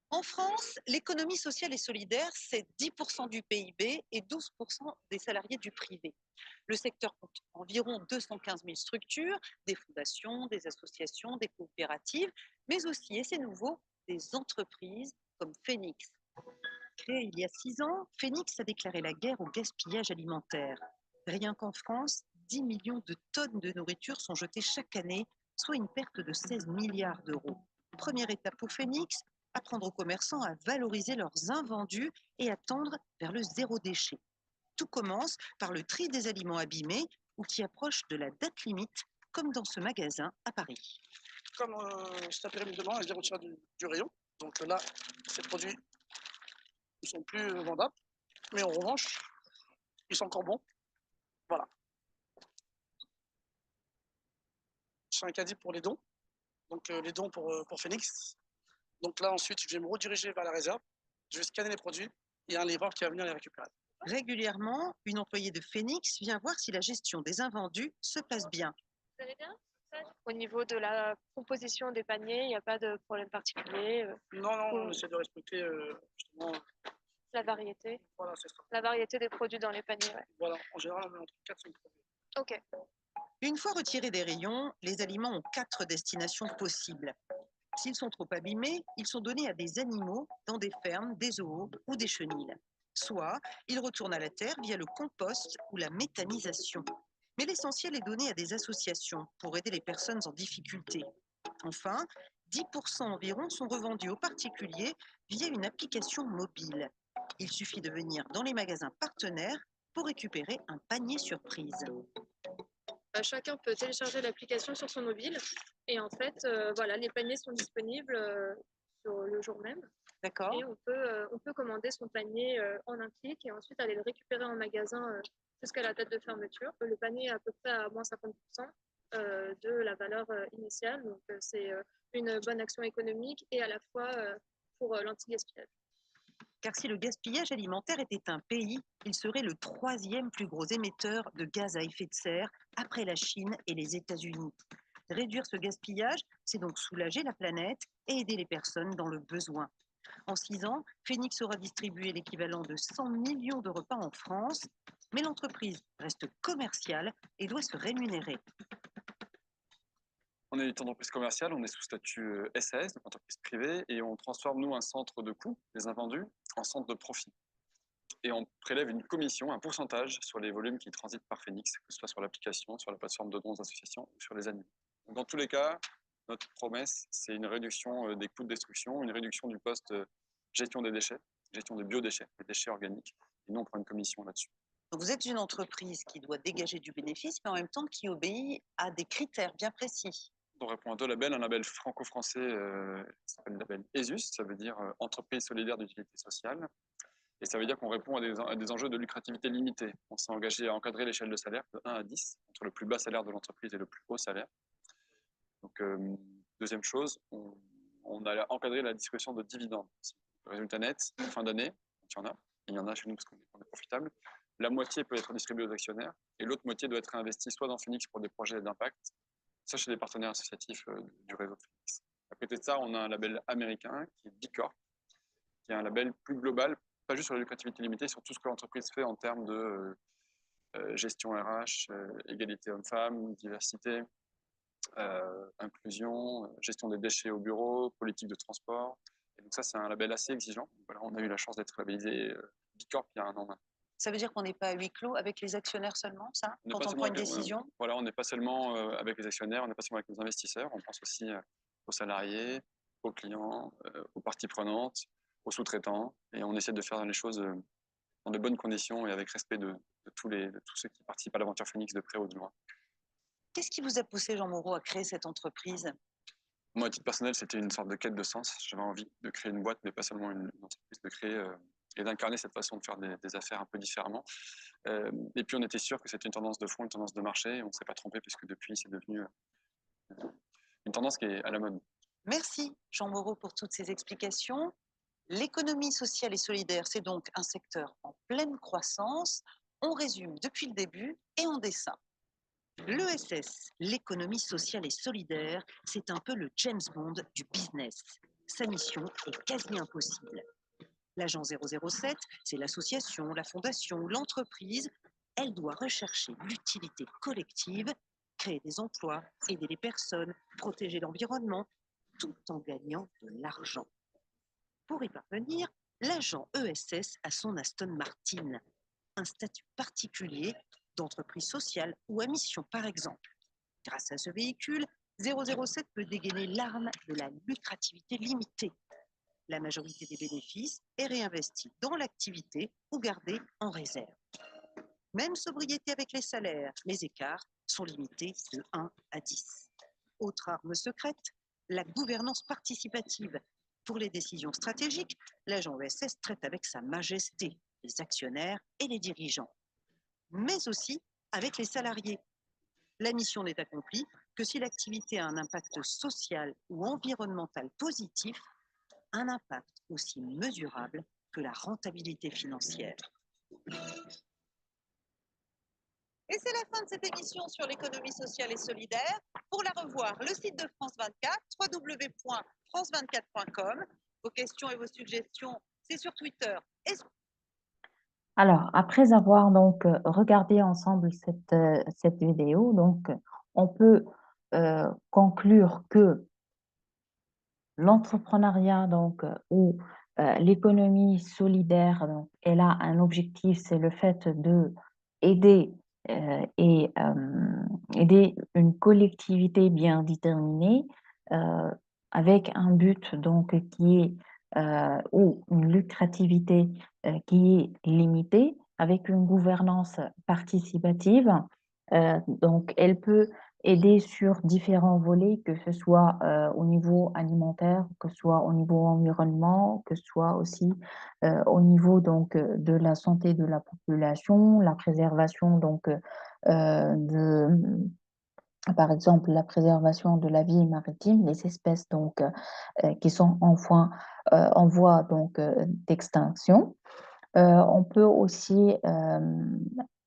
En France, l'économie sociale et solidaire, c'est 10% du PIB et 12% des salariés du privé. Le secteur compte environ 215 000 structures, des fondations, des associations, des coopératives, mais aussi, et c'est nouveau, des entreprises comme Phoenix. Créée il y a 6 ans, Phoenix a déclaré la guerre au gaspillage alimentaire. Rien qu'en France, 10 millions de tonnes de nourriture sont jetées chaque année, soit une perte de 16 milliards d'euros. Première étape pour Phoenix, apprendre aux commerçants à valoriser leurs invendus et à tendre vers le zéro déchet. Tout commence par le tri des aliments abîmés ou qui approchent de la date limite, comme dans ce magasin à Paris. Comme cet après-midi demain, je les retire du rayon. Donc là, ces produits ne sont plus vendables. Mais en revanche, ils sont encore bons. Voilà. C'est un caddie pour les dons. Donc les dons pour Phoenix. Donc là, ensuite, je vais me rediriger vers la réserve. Je vais scanner les produits. Il y a un livreur qui va venir les récupérer. Régulièrement, une employée de Phoenix vient voir si la gestion des invendus se passe bien. Vous allez bien? Au niveau de la composition des paniers, il n'y a pas de problème particulier. Non, on essaie de respecter justement. La variété. Voilà, c'est ça. La variété des produits dans les paniers, ouais. Voilà, en général, on met entre 4 et 5 produits. Ok. Une fois retirés des rayons, les aliments ont 4 destinations possibles. S'ils sont trop abîmés, ils sont donnés à des animaux dans des fermes, des zoos ou des chenils. Soit ils retournent à la terre via le compost ou la méthanisation. Mais l'essentiel est donné à des associations pour aider les personnes en difficulté. Enfin, 10% environ sont revendus aux particuliers via une application mobile. Il suffit de venir dans les magasins partenaires pour récupérer un panier surprise. Chacun peut télécharger l'application sur son mobile et en fait, voilà, les paniers sont disponibles sur le jour même. D'accord. Et on peut commander son panier en un clic et ensuite aller le récupérer en magasin jusqu'à la date de fermeture. Le panier est à peu près à moins 50% de la valeur initiale. Donc, c'est une bonne action économique et à la fois pour l'anti-gaspillage. Car si le gaspillage alimentaire était un pays, il serait le 3e plus gros émetteur de gaz à effet de serre après la Chine et les États-Unis. Réduire ce gaspillage, c'est donc soulager la planète et aider les personnes dans le besoin. En 6 ans, Phoenix aura distribué l'équivalent de 100 millions de repas en France, mais l'entreprise reste commerciale et doit se rémunérer. On est une entreprise commerciale, on est sous statut SAS, donc entreprise privée, et on transforme, nous, un centre de coûts, les invendus, en centre de profit. Et on prélève une commission, un pourcentage sur les volumes qui transitent par Phoenix, que ce soit sur l'application, sur la plateforme de dons aux associations ou sur les animaux. Donc, dans tous les cas, notre promesse, c'est une réduction des coûts de destruction, une réduction du poste gestion des déchets, gestion des biodéchets, des déchets organiques, et nous, on prend une commission là-dessus. Donc vous êtes une entreprise qui doit dégager du bénéfice, mais en même temps qui obéit à des critères bien précis. On répond à 2 labels, un label franco-français qui s'appelle le label ESUS, ça veut dire Entreprise solidaire d'utilité sociale. Et ça veut dire qu'on répond à des enjeux de lucrativité limitée. On s'est engagé à encadrer l'échelle de salaire de 1 à 10, entre le plus bas salaire de l'entreprise et le plus haut salaire. Donc, deuxième chose, on a encadré la distribution de dividendes. Le résultat net, fin d'année, il y en a chez nous parce qu'on est profitable. La moitié peut être distribuée aux actionnaires et l'autre moitié doit être investie soit dans Phoenix pour des projets d'impact, soit chez les partenaires associatifs du réseau Phoenix. À côté de ça, on a un label américain qui est B Corp, qui est un label plus global, pas juste sur la lucrativité limitée, sur tout ce que l'entreprise fait en termes de gestion RH, égalité homme-femme, diversité, inclusion, gestion des déchets au bureau, politique de transport. Et donc ça, c'est un label assez exigeant. Voilà, on a eu la chance d'être labellisé B Corp il y a 1 an maintenant. Ça veut dire qu'on n'est pas à huis clos avec les actionnaires seulement, ça, quand on prend une décision? Voilà, on n'est pas seulement avec les actionnaires, on n'est pas seulement avec les investisseurs, on pense aussi aux salariés, aux clients, aux parties prenantes, aux sous-traitants, et on essaie de faire les choses dans de bonnes conditions et avec respect de tous ceux qui participent à l'aventure Phoenix de près ou de loin. Qu'est-ce qui vous a poussé, Jean Moreau, à créer cette entreprise? Moi, à titre personnel, c'était une sorte de quête de sens. J'avais envie de créer une boîte, mais pas seulement une entreprise, de créer et d'incarner cette façon de faire des affaires un peu différemment. Et puis, on était sûr que c'était une tendance de fond, une tendance de marché. On ne s'est pas trompé puisque depuis, c'est devenu une tendance qui est à la mode. Merci, Jean Moreau, pour toutes ces explications. L'économie sociale et solidaire, c'est donc un secteur en pleine croissance. On résume depuis le début et en dessin. L'ESS, l'économie sociale et solidaire, c'est un peu le James Bond du business. Sa mission est quasi impossible. L'agent 007, c'est l'association, la fondation ou l'entreprise. Elle doit rechercher l'utilité collective, créer des emplois, aider les personnes, protéger l'environnement, tout en gagnant de l'argent. Pour y parvenir, l'agent ESS a son Aston Martin, un statut particulier d'entreprise sociale ou à mission par exemple. Grâce à ce véhicule, 007 peut dégainer l'arme de la lucrativité limitée. La majorité des bénéfices est réinvestie dans l'activité ou gardée en réserve. Même sobriété avec les salaires, les écarts sont limités de 1 à 10. Autre arme secrète, la gouvernance participative. Pour les décisions stratégiques, l'agent ESS traite avec sa majesté les actionnaires et les dirigeants, mais aussi avec les salariés. La mission n'est accomplie que si l'activité a un impact social ou environnemental positif, un impact aussi mesurable que la rentabilité financière. Et c'est la fin de cette émission sur l'économie sociale et solidaire. Pour la revoir, le site de France 24, www.france24.com. Vos questions et vos suggestions, c'est sur Twitter. Alors, après avoir donc regardé ensemble cette vidéo, donc on peut conclure que l'entrepreneuriat donc ou l'économie solidaire, donc, elle a un objectif, c'est le fait de aider aider une collectivité bien déterminée avec un but donc qui est ou une lucrativité qui est limitée avec une gouvernance participative. Donc, elle peut aider sur différents volets, que ce soit au niveau alimentaire, que ce soit au niveau environnement, que ce soit aussi au niveau donc de la santé de la population, la préservation donc par exemple, la préservation de la vie maritime, les espèces donc qui sont en voie donc d'extinction. On peut aussi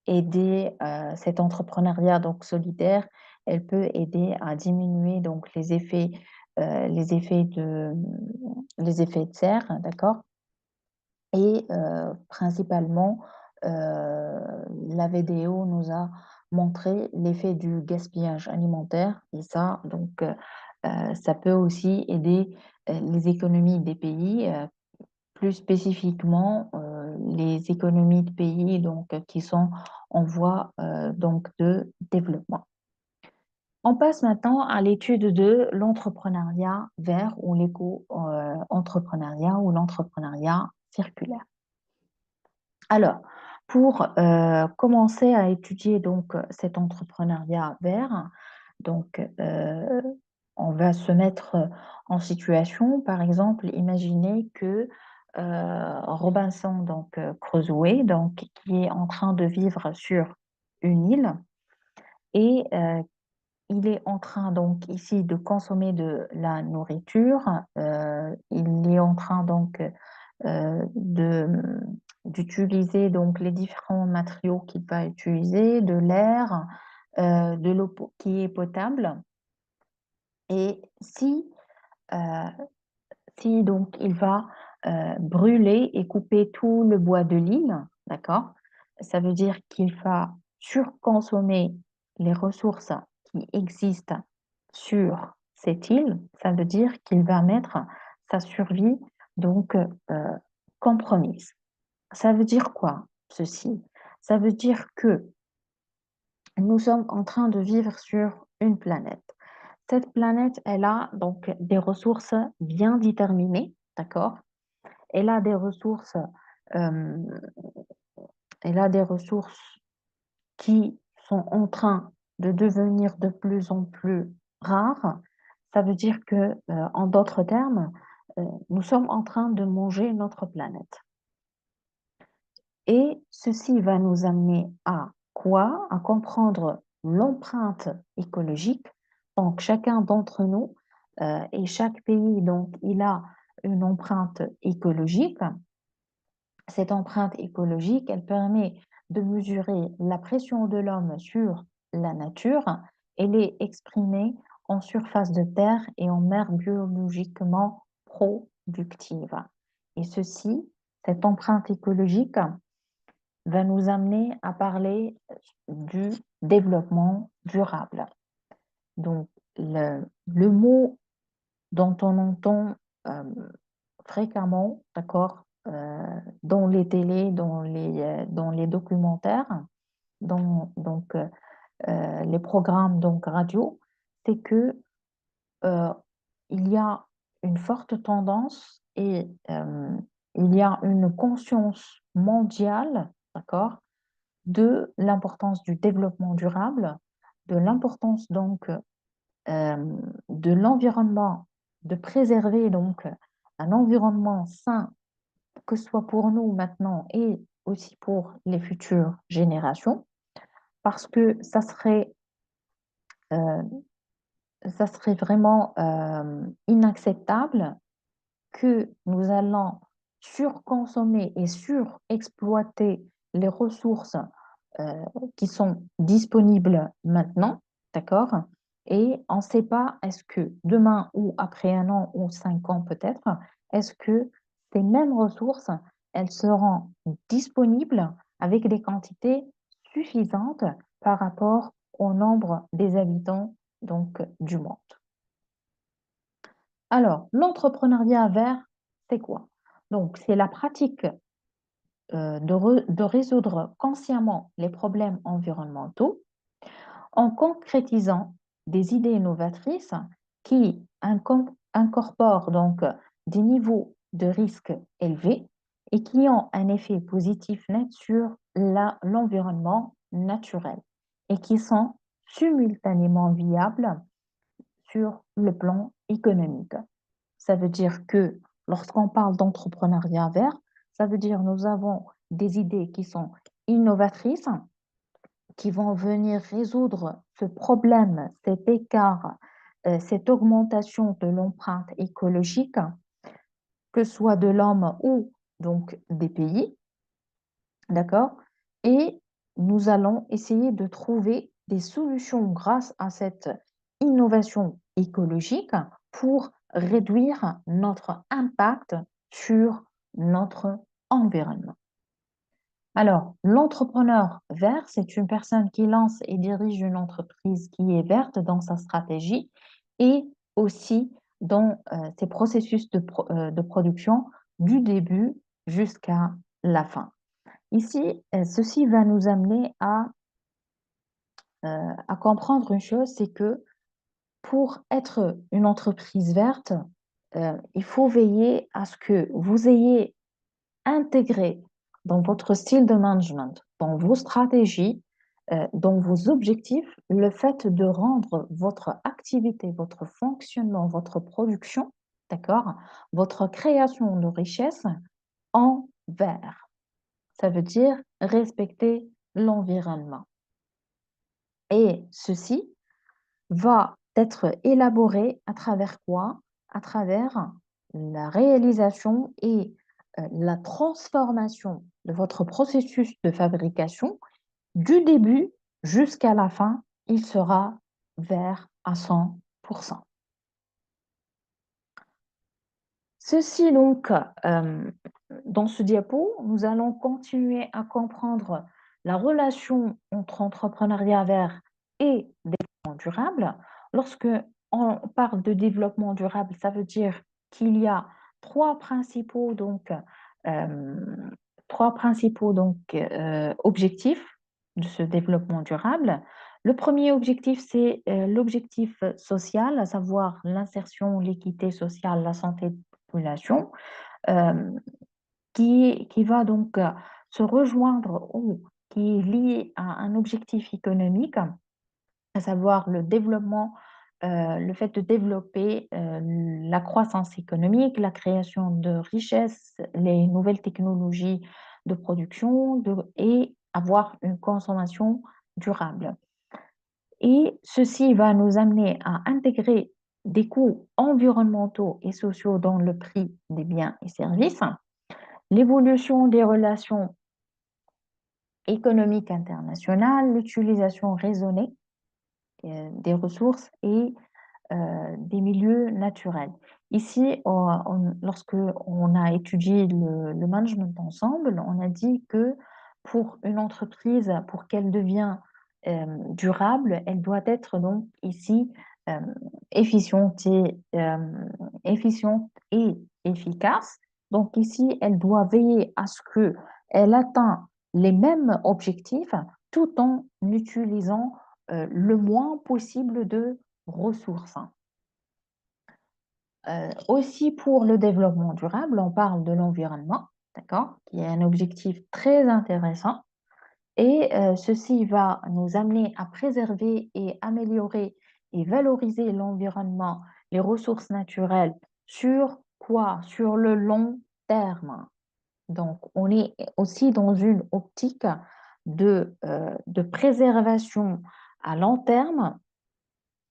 aider cet entrepreneuriat donc solidaire. Elle peut aider à diminuer donc les effets de serre, d'accord? Et principalement, la vidéo nous a montré l'effet du gaspillage alimentaire et ça, donc, ça peut aussi aider les économies des pays, plus spécifiquement les économies de pays donc, qui sont en voie donc, de développement. On passe maintenant à l'étude de l'entrepreneuriat vert ou l'éco-entrepreneuriat ou l'entrepreneuriat circulaire. Alors, pour commencer à étudier donc cet entrepreneuriat vert, donc on va se mettre en situation, par exemple, imaginez que Robinson donc Crusoe, donc qui est en train de vivre sur une île et il est en train donc ici de consommer de la nourriture, il est en train donc d'utiliser donc les différents matériaux qu'il va utiliser, de l'air, de l'eau qui est potable. Et si donc il va brûler et couper tout le bois de l'île, d'accord? Ça veut dire qu'il va surconsommer les ressources qui existent sur cette île. Ça veut dire qu'il va mettre sa survie donc compromise. Ça veut dire quoi, ceci? Ça veut dire que nous sommes en train de vivre sur une planète. Cette planète, elle a donc des ressources bien déterminées, d'accord? Elle a des ressources, qui sont en train de devenir de plus en plus rares. Ça veut dire que, en d'autres termes, nous sommes en train de manger notre planète. Et ceci va nous amener à quoi? À comprendre l'empreinte écologique. Donc, chacun d'entre nous et chaque pays, donc, il a une empreinte écologique. Cette empreinte écologique, elle permet de mesurer la pression de l'homme sur la nature. Elle est exprimée en surface de terre et en mer biologiquement productive. Et ceci, cette empreinte écologique, va nous amener à parler du développement durable. Donc, le mot dont on entend fréquemment, d'accord, dans les télés, dans les documentaires, dans donc, les programmes donc, radio, c'est que il y a une forte tendance et il y a une conscience mondiale, d'accord, de l'importance du développement durable, de l'importance donc de l'environnement, de préserver donc un environnement sain, que ce soit pour nous maintenant et aussi pour les futures générations, parce que euh, ça serait vraiment inacceptable que nous allons surconsommer et surexploiter les ressources euh, qui sont disponibles maintenant, d'accord? Et on ne sait pas, est-ce que demain ou après un an ou 5 ans peut-être, est-ce que ces mêmes ressources, elles seront disponibles avec des quantités suffisantes par rapport au nombre des habitants donc du monde. Alors, l'entrepreneuriat vert, c'est quoi? Donc, c'est la pratique de résoudre consciemment les problèmes environnementaux en concrétisant des idées novatrices qui incorporent donc des niveaux de risque élevés et qui ont un effet positif net sur l'environnement naturel et qui sont simultanément viables sur le plan économique. Ça veut dire que lorsqu'on parle d'entrepreneuriat vert, ça veut dire nous avons des idées qui sont innovatrices, qui vont venir résoudre ce problème, cet écart, cette augmentation de l'empreinte écologique, que ce soit de l'homme ou donc des pays, d'accord? Et nous allons essayer de trouver des solutions grâce à cette innovation écologique pour réduire notre impact sur notre environnement. Alors, l'entrepreneur vert, c'est une personne qui lance et dirige une entreprise qui est verte dans sa stratégie et aussi dans ses processus de production du début jusqu'à la fin. Ici, ceci va nous amener à comprendre une chose, c'est que pour être une entreprise verte, il faut veiller à ce que vous ayez intégré dans votre style de management, dans vos stratégies, dans vos objectifs, le fait de rendre votre activité, votre fonctionnement, votre production, d'accord, votre création de richesse en vert. Ça veut dire respecter l'environnement. Et ceci va être élaboré à travers quoi? À travers la réalisation et la transformation de votre processus de fabrication du début jusqu'à la fin, il sera vert à 100%. Ceci donc, dans ce diapo, nous allons continuer à comprendre la relation entre entrepreneuriat vert et développement durable. Lorsque on parle de développement durable, ça veut dire qu'il y a trois principaux objectifs de ce développement durable. Le premier objectif, c'est l'objectif social, à savoir l'insertion, l'équité sociale, la santé de la population, qui va donc se rejoindre ou qui est lié à un objectif économique, à savoir le développement, le fait de développer la croissance économique, la création de richesses, les nouvelles technologies de production et avoir une consommation durable. Et ceci va nous amener à intégrer des coûts environnementaux et sociaux dans le prix des biens et services, l'évolution des relations économiques internationales, l'utilisation raisonnée des ressources et des milieux naturels. Ici, lorsque on a étudié le management ensemble, on a dit que pour une entreprise, pour qu'elle devienne durable, elle doit être donc ici euh, efficiente et efficace. Donc ici, elle doit veiller à ce qu'elle atteigne les mêmes objectifs tout en utilisant le moins possible de ressources. Aussi pour le développement durable, on parle de l'environnement, d'accord, qui est un objectif très intéressant. Et ceci va nous amener à préserver et améliorer et valoriser l'environnement, les ressources naturelles, sur quoi? Sur le long terme. Donc, on est aussi dans une optique de préservation à long terme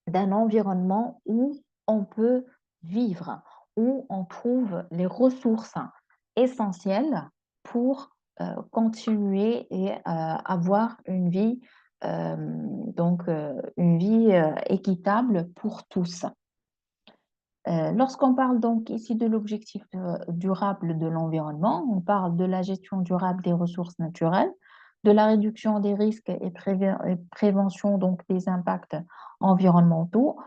d'un environnement où on peut vivre, où on trouve les ressources essentielles pour continuer et avoir une vie, une vie équitable pour tous. Lorsqu'on parle donc ici de l'objectif durable de l'environnement, on parle de la gestion durable des ressources naturelles, de la réduction des risques et prévention donc des impacts environnementaux,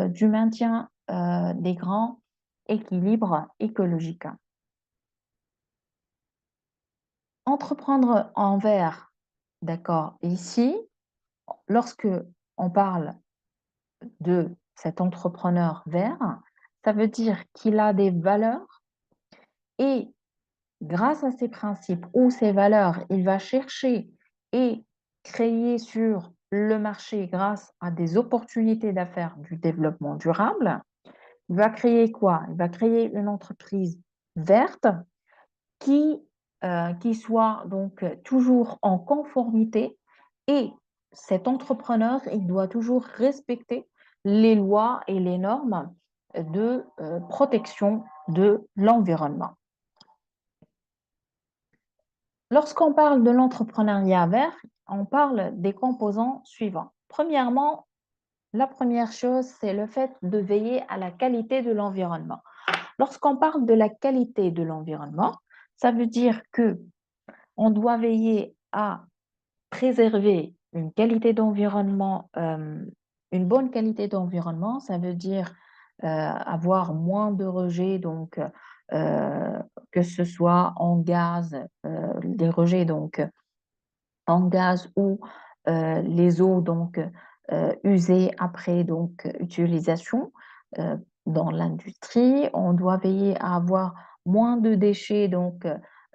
du maintien des grands équilibres écologiques. Entreprendre en vert, d'accord, ici, lorsque on parle de cet entrepreneur vert, ça veut dire qu'il a des valeurs et grâce à ces principes ou ces valeurs, il va chercher et créer sur le marché grâce à des opportunités d'affaires du développement durable. Il va créer quoi? Il va créer une entreprise verte qui, qui soit donc toujours en conformité et cet entrepreneur, il doit toujours respecter les lois et les normes de protection de l'environnement. Lorsqu'on parle de l'entrepreneuriat vert, on parle des composants suivants. Premièrement, la première chose, c'est le fait de veiller à la qualité de l'environnement. Lorsqu'on parle de la qualité de l'environnement, ça veut dire que on doit veiller à préserver une qualité d'environnement, une bonne qualité d'environnement, ça veut dire avoir moins de rejets, donc que ce soit en gaz, des rejets donc en gaz ou les eaux donc usées après donc utilisation dans l'industrie. On doit veiller à avoir moins de déchets donc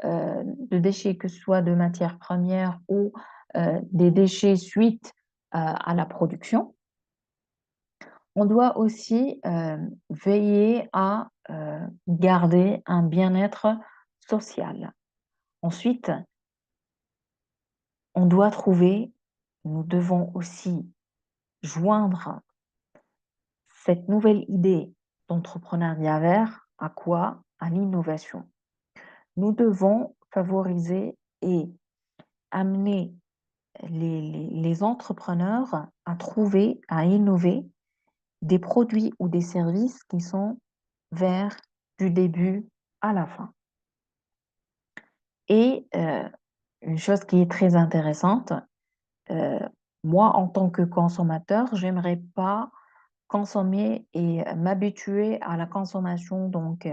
de déchets que ce soit de matières premières ou des déchets suite à la production. On doit aussi veiller à garder un bien-être social. Ensuite, on doit trouver, nous devons aussi joindre cette nouvelle idée d'entrepreneuriat vert à quoi? À l'innovation. Nous devons favoriser et amener les entrepreneurs à trouver, à innover des produits ou des services qui sont verts du début à la fin. Et une chose qui est très intéressante, moi, en tant que consommateur, j'aimerais pas consommer et m'habituer à la consommation donc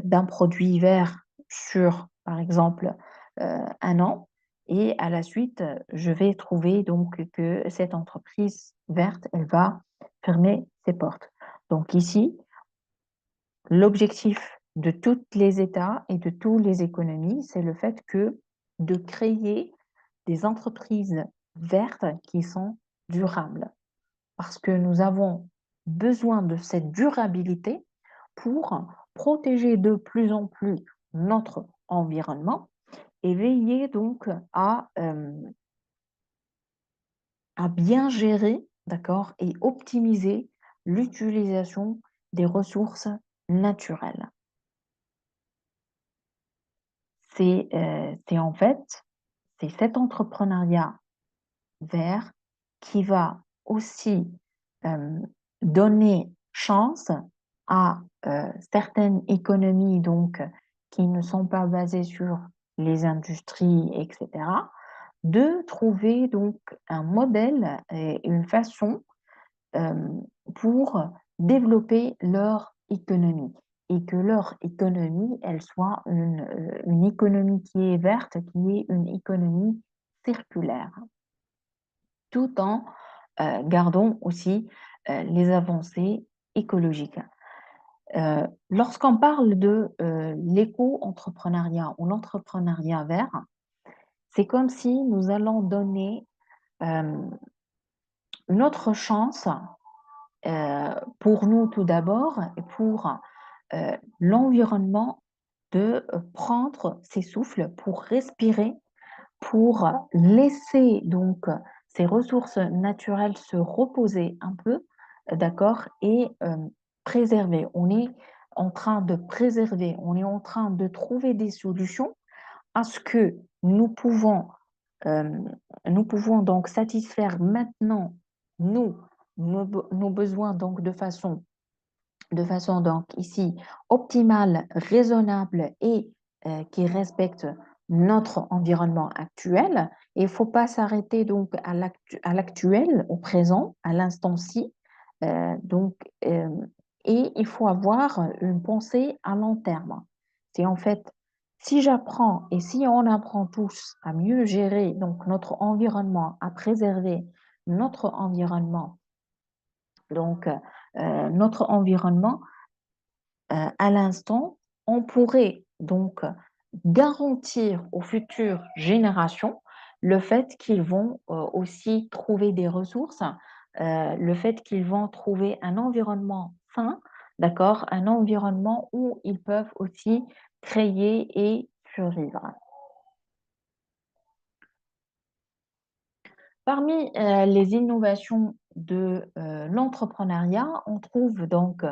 d'un produit vert sur, par exemple, un an. Et à la suite, je vais trouver donc que cette entreprise verte, elle va fermer ses portes. Donc ici, l'objectif de tous les États et de toutes les économies, c'est le fait que de créer des entreprises vertes qui sont durables. Parce que nous avons besoin de cette durabilité pour protéger de plus en plus notre environnement et veiller donc à bien gérer, d'accord, et optimiser l'utilisation des ressources naturelles. C'est en fait, c'est cet entrepreneuriat vert qui va aussi donner chance à certaines économies donc qui ne sont pas basées sur les industries, etc., de trouver donc un modèle et une façon pour développer leur économie et que leur économie, elle soit une économie qui est verte, qui est une économie circulaire, tout en gardant aussi les avancées écologiques. Lorsqu'on parle de l'éco-entrepreneuriat ou l'entrepreneuriat vert, c'est comme si nous allons donner notre chance pour nous tout d'abord et pour l'environnement de prendre ses souffles pour respirer, pour laisser donc ces ressources naturelles se reposer un peu, d'accord, et préserver. On est en train de préserver, on est en train de trouver des solutions à ce que euh, nous pouvons donc satisfaire maintenant nous, nos besoins donc de façon donc ici optimale, raisonnable et qui respecte notre environnement actuel. Et il ne faut pas s'arrêter donc à l'actuel, au présent, à l'instant-ci. Donc, et il faut avoir une pensée à long terme. C'est en fait, si j'apprends et si on apprend tous à mieux gérer donc notre environnement, à préserver notre environnement, donc notre environnement, à l'instant, on pourrait donc garantir aux futures générations le fait qu'ils vont aussi trouver des ressources, le fait qu'ils vont trouver un environnement sain, d'accord, un environnement où ils peuvent aussi créer et survivre. Parmi les innovations de l'entrepreneuriat, on trouve donc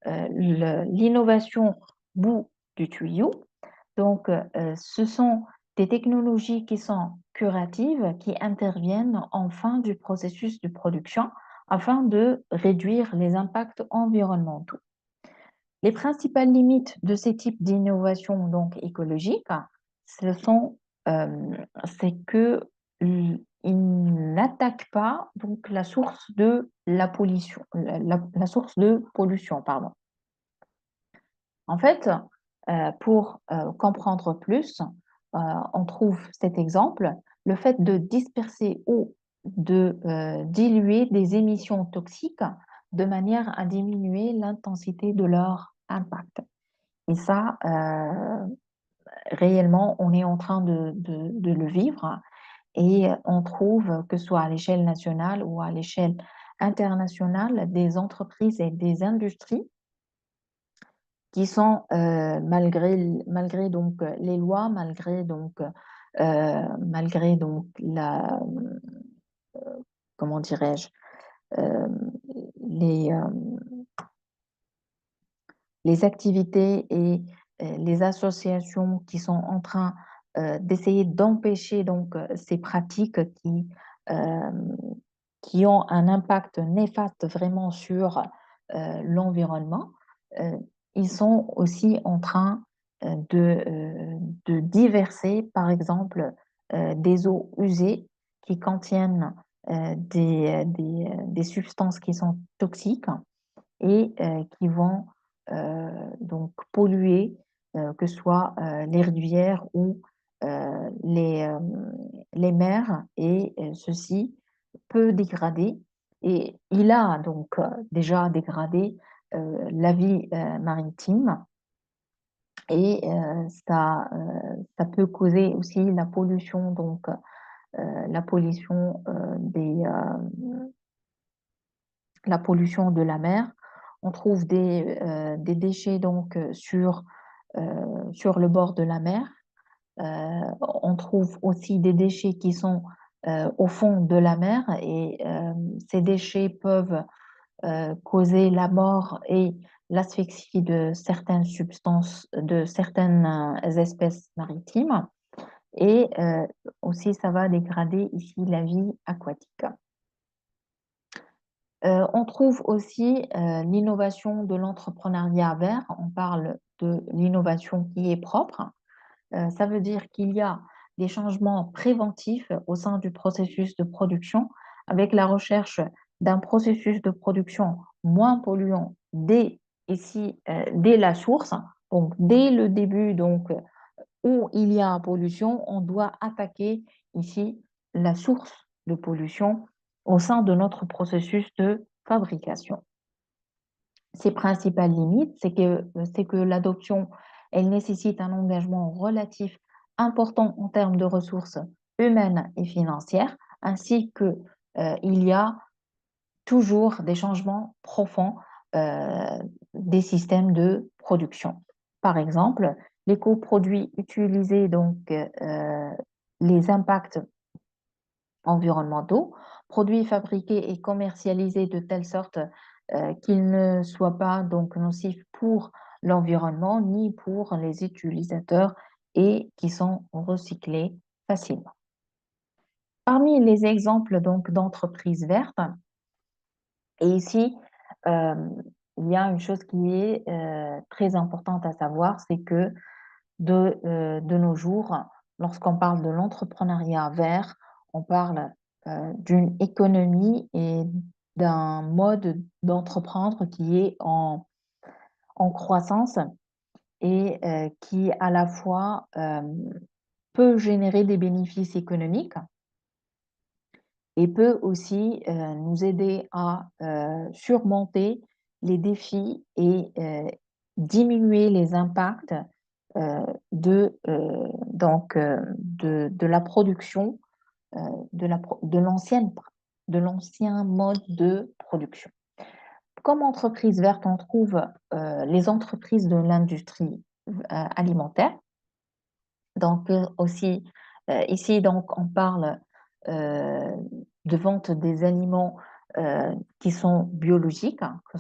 l'innovation bout du tuyau. Donc, ce sont des technologies qui sont curatives, qui interviennent en fin du processus de production afin de réduire les impacts environnementaux. Les principales limites de ces types d'innovation donc écologiques, ce sont, c'est que ils n'attaquent pas donc la source de la pollution, la source de pollution, pardon. En fait, pour comprendre plus, on trouve cet exemple, le fait de disperser ou de diluer des émissions toxiques de manière à diminuer l'intensité de leur impact. Et ça, réellement, on est en train de le vivre et on trouve, que ce soit à l'échelle nationale ou à l'échelle internationale, des entreprises et des industries qui sont, malgré donc les lois, malgré donc comment dirais-je, euh, les, euh, les activités et les associations qui sont en train d'essayer d'empêcher donc ces pratiques euh, qui ont un impact néfaste vraiment sur l'environnement, euh, ils sont aussi en train de diverser, par exemple, des eaux usées qui contiennent des substances qui sont toxiques et qui vont donc polluer, que ce soit les rivières ou les mers, et ceci peut dégrader, et il a donc déjà dégradé la vie maritime, et ça peut causer aussi la pollution, donc la pollution la pollution de la mer. On trouve des déchets donc sur le bord de la mer. On trouve aussi des déchets qui sont au fond de la mer, et ces déchets peuvent causer la mort et l'asphyxie de certaines substances, de certaines espèces maritimes, et aussi ça va dégrader ici la vie aquatique. On trouve aussi l'innovation de l'entrepreneuriat vert. On parle de l'innovation qui est propre. Ça veut dire qu'il y a des changements préventifs au sein du processus de production, avec la recherche d'un processus de production moins polluant dès la source. Donc, dès le début, donc, où il y a pollution, on doit attaquer ici la source de pollution au sein de notre processus de fabrication. Ses principales limites, c'est que l'adoption, elle nécessite un engagement relatif important en termes de ressources humaines et financières, ainsi que il y a toujours des changements profonds des systèmes de production. Par exemple, les coproduits utilisés, donc les impacts environnementaux, produits fabriqués et commercialisés de telle sorte qu'ils ne soient pas donc nocifs pour l'environnement ni pour les utilisateurs et qui sont recyclés facilement. Parmi les exemples donc d'entreprises vertes, et ici, il y a une chose qui est très importante à savoir, c'est que de nos jours, lorsqu'on parle de l'entrepreneuriat vert, on parle d'une économie et d'un mode d'entreprendre qui est en croissance et qui à la fois peut générer des bénéfices économiques et peut aussi nous aider à surmonter les défis et diminuer les impacts de la production de l'ancien mode de production. Comme entreprise verte, on trouve les entreprises de l'industrie alimentaire. Donc aussi, ici, donc, on parle de vente des aliments qui sont biologiques, hein, que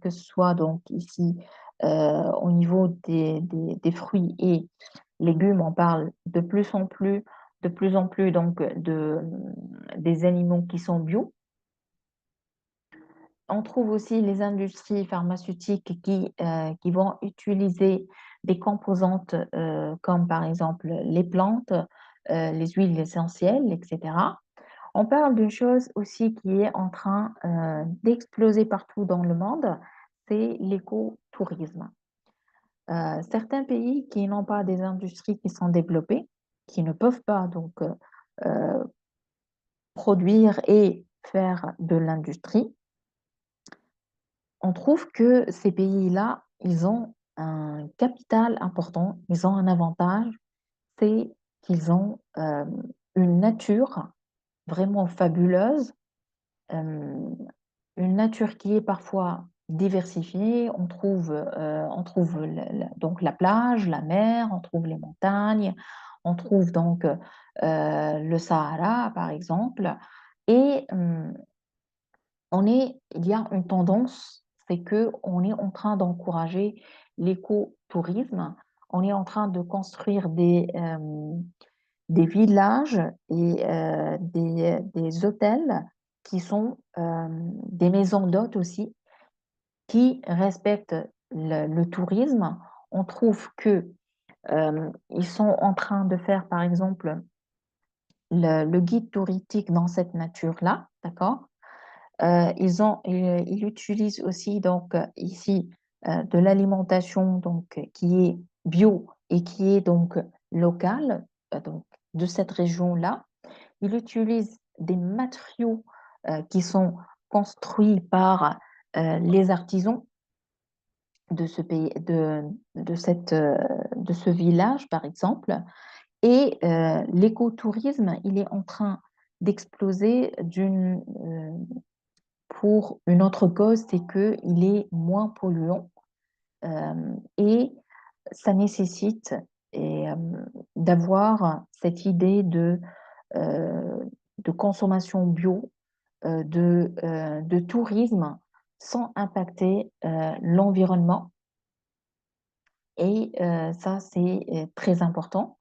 ce soit donc ici au niveau des fruits et légumes, on parle de plus en plus donc des aliments qui sont bio. On trouve aussi les industries pharmaceutiques qui vont utiliser des composantes comme par exemple les plantes, les huiles essentielles, etc. On parle d'une chose aussi qui est en train d'exploser partout dans le monde, c'est l'écotourisme. Certains pays qui n'ont pas des industries qui sont développées, qui ne peuvent pas donc produire et faire de l'industrie, on trouve que ces pays-là, ils ont un capital important, ils ont un avantage, c'est qu'ils ont une nature vraiment fabuleuse, une nature qui est parfois diversifiée. On trouve donc la plage, la mer, on trouve les montagnes, on trouve donc le Sahara, par exemple. Et il y a une tendance, c'est qu'on est en train d'encourager l'écotourisme. On est en train de construire des villages et des hôtels qui sont des maisons d'hôtes aussi, qui respectent le tourisme. On trouve que ils sont en train de faire, par exemple, le guide touristique dans cette nature-là, d'accord? Ils utilisent aussi donc ici de l'alimentation donc qui est bio et qui est donc locale, donc de cette région-là. Ils utilisent des matériaux qui sont construits par les artisans de ce pays, de ce village, par exemple. Et l'écotourisme, il est en train d'exploser pour une autre cause, c'est qu'il est moins polluant et ça nécessite d'avoir cette idée de consommation bio, de tourisme sans impacter l'environnement. Et ça, c'est très important.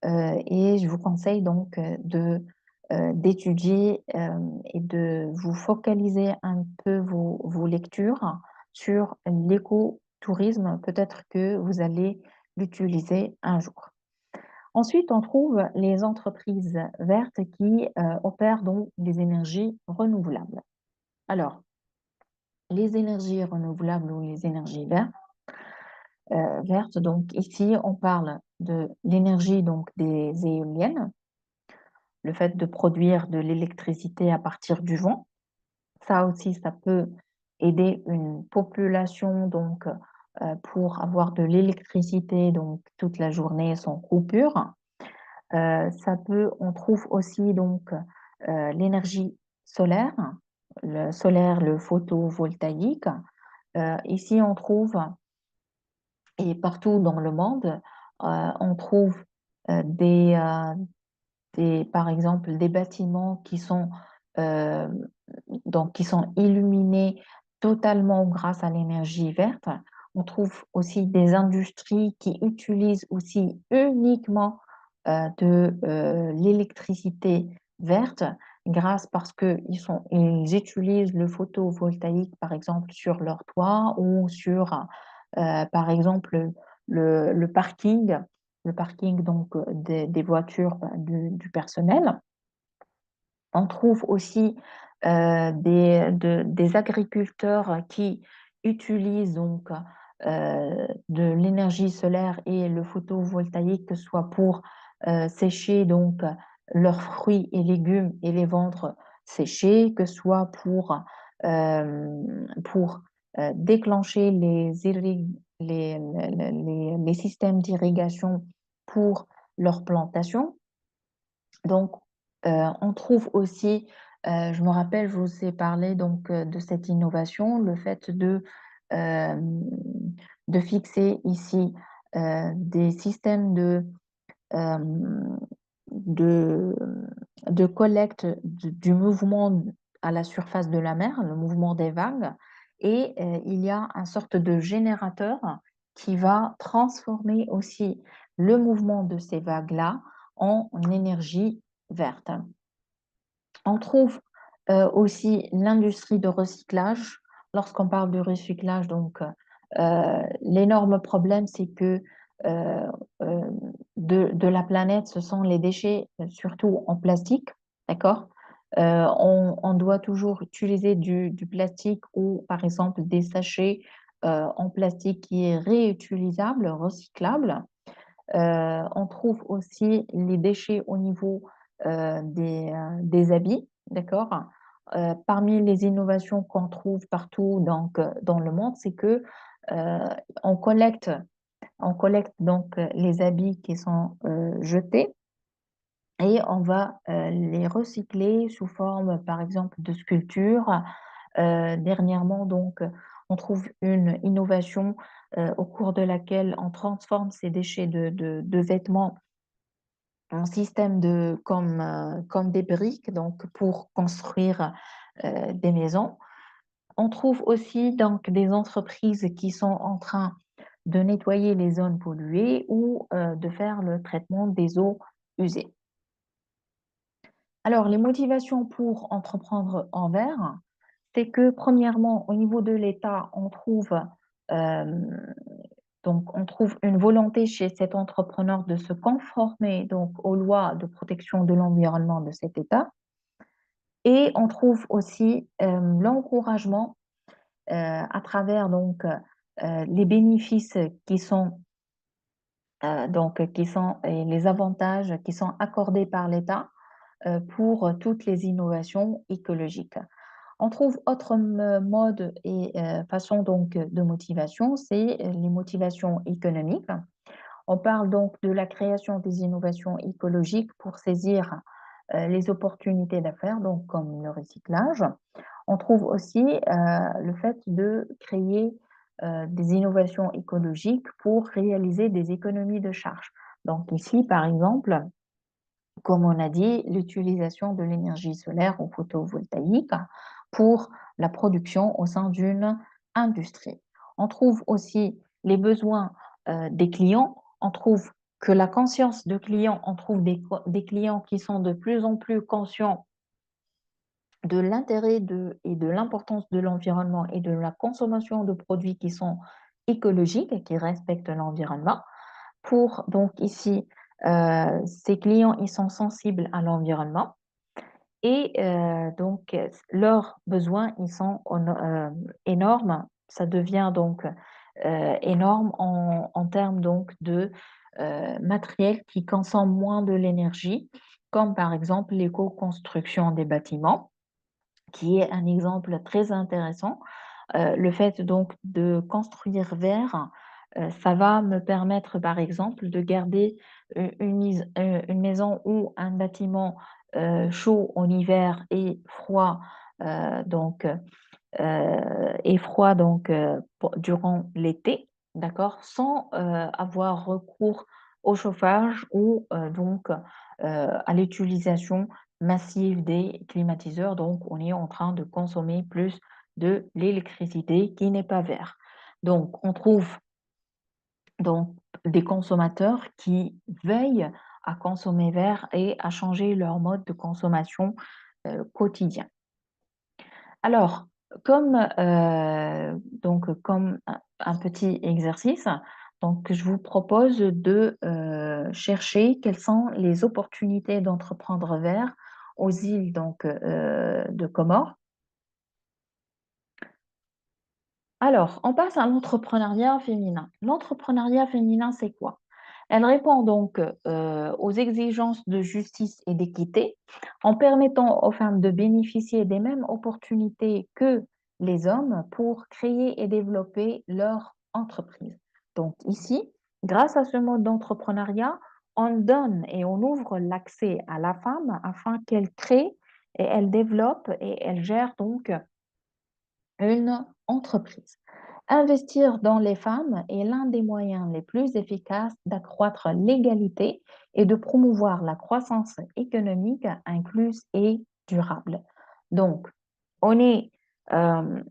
Et je vous conseille donc d'étudier et de vous focaliser un peu vos lectures sur l'écotourisme. Peut-être que vous allez l'utiliser un jour. Ensuite, on trouve les entreprises vertes qui opèrent dans les énergies renouvelables. Alors, les énergies renouvelables ou les énergies vertes, donc ici, on parle de l'énergie donc des éoliennes, le fait de produire de l'électricité à partir du vent. Ça aussi, ça peut aider une population donc pour avoir de l'électricité donc toute la journée sans coupure. On trouve aussi donc l'énergie solaire, le photovoltaïque. Ici, on trouve, et partout dans le monde, on trouve par exemple, des bâtiments euh, qui sont illuminés totalement grâce à l'énergie verte. On trouve aussi des industries qui utilisent aussi uniquement de l'électricité verte parce qu'ils utilisent le photovoltaïque, par exemple, sur leur toit ou sur, par exemple, le parking donc des voitures du personnel. On trouve aussi des agriculteurs qui utilisent donc de l'énergie solaire et le photovoltaïque, que ce soit pour sécher donc leurs fruits et légumes et les vendre séchés, que ce soit pour déclencher les systèmes d'irrigation pour leur plantation. Donc, on trouve aussi, je me rappelle, je vous ai parlé donc de cette innovation, le fait euh, de fixer ici des systèmes euh, de, de collecte du mouvement à la surface de la mer, le mouvement des vagues, et il y a une sorte de générateur qui va transformer aussi le mouvement de ces vagues-là en énergie verte. On trouve aussi l'industrie de recyclage. Lorsqu'on parle de recyclage, donc l'énorme problème, c'est que euh, euh, de la planète, ce sont les déchets, surtout en plastique, d'accord? On doit toujours utiliser du plastique ou, par exemple, des sachets en plastique qui est réutilisable, recyclable. On trouve aussi les déchets au niveau des habits, d'accord? Parmi les innovations qu'on trouve partout donc, dans le monde, c'est que euh, on collecte, on collecte donc les habits qui sont jetés et on va les recycler sous forme, par exemple, de sculptures. Dernièrement, donc, on trouve une innovation au cours de laquelle on transforme ces déchets de vêtements en système comme des briques, donc pour construire des maisons. On trouve aussi donc des entreprises qui sont en train de nettoyer les zones polluées ou de faire le traitement des eaux usées. Alors, les motivations pour entreprendre en vert, c'est que premièrement, au niveau de l'État, euh, on trouve une volonté chez cet entrepreneur de se conformer donc aux lois de protection de l'environnement de cet État. Et on trouve aussi l'encouragement à travers donc les bénéfices et les avantages qui sont accordés par l'État pour toutes les innovations écologiques. On trouve autre mode et façon donc de motivation, c'est les motivations économiques. On parle donc de la création des innovations écologiques pour saisir les opportunités d'affaires, donc comme le recyclage. On trouve aussi le fait de créer des innovations écologiques pour réaliser des économies de charge. Donc ici, par exemple, comme on a dit, l'utilisation de l'énergie solaire ou photovoltaïque pour la production au sein d'une industrie. On trouve aussi les besoins des clients, on trouve que la conscience de clients, on trouve des clients qui sont de plus en plus conscients de l'intérêt et de l'importance de l'environnement et de la consommation de produits qui sont écologiques et qui respectent l'environnement. Pour donc ici, ces clients, ils sont sensibles à l'environnement et donc leurs besoins, ils sont énormes. Ça devient donc énorme en termes donc de matériel qui consomme moins de l'énergie, comme par exemple l'éco-construction des bâtiments, qui est un exemple très intéressant. Le fait donc de construire vert, ça va me permettre, par exemple, de garder une maison ou un bâtiment chaud en hiver et froid, donc durant l'été, d'accord, sans avoir recours au chauffage ou à l'utilisation massive des climatiseurs. Donc, on est en train de consommer plus de l'électricité qui n'est pas vert. Donc, on trouve donc des consommateurs qui veillent à consommer vert et à changer leur mode de consommation quotidien. Alors, comme un petit exercice, donc je vous propose de chercher quelles sont les opportunités d'entreprendre vert aux îles de Comores. Alors, on passe à l'entrepreneuriat féminin. L'entrepreneuriat féminin, c'est quoi? Elle répond donc aux exigences de justice et d'équité en permettant aux femmes de bénéficier des mêmes opportunités que les hommes pour créer et développer leur entreprise. Donc ici, grâce à ce mode d'entrepreneuriat, on donne et on ouvre l'accès à la femme afin qu'elle crée et elle développe et elle gère donc une entreprise. Investir dans les femmes est l'un des moyens les plus efficaces d'accroître l'égalité et de promouvoir la croissance économique incluse et durable. Donc, on est, euh,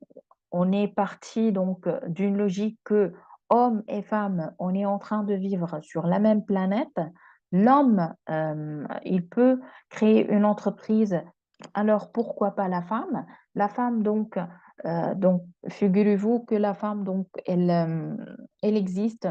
on est parti donc d'une logique que hommes et femmes, on est en train de vivre sur la même planète. L'homme, il peut créer une entreprise, alors pourquoi pas la femme? La femme, donc figurez-vous que la femme, donc, elle existe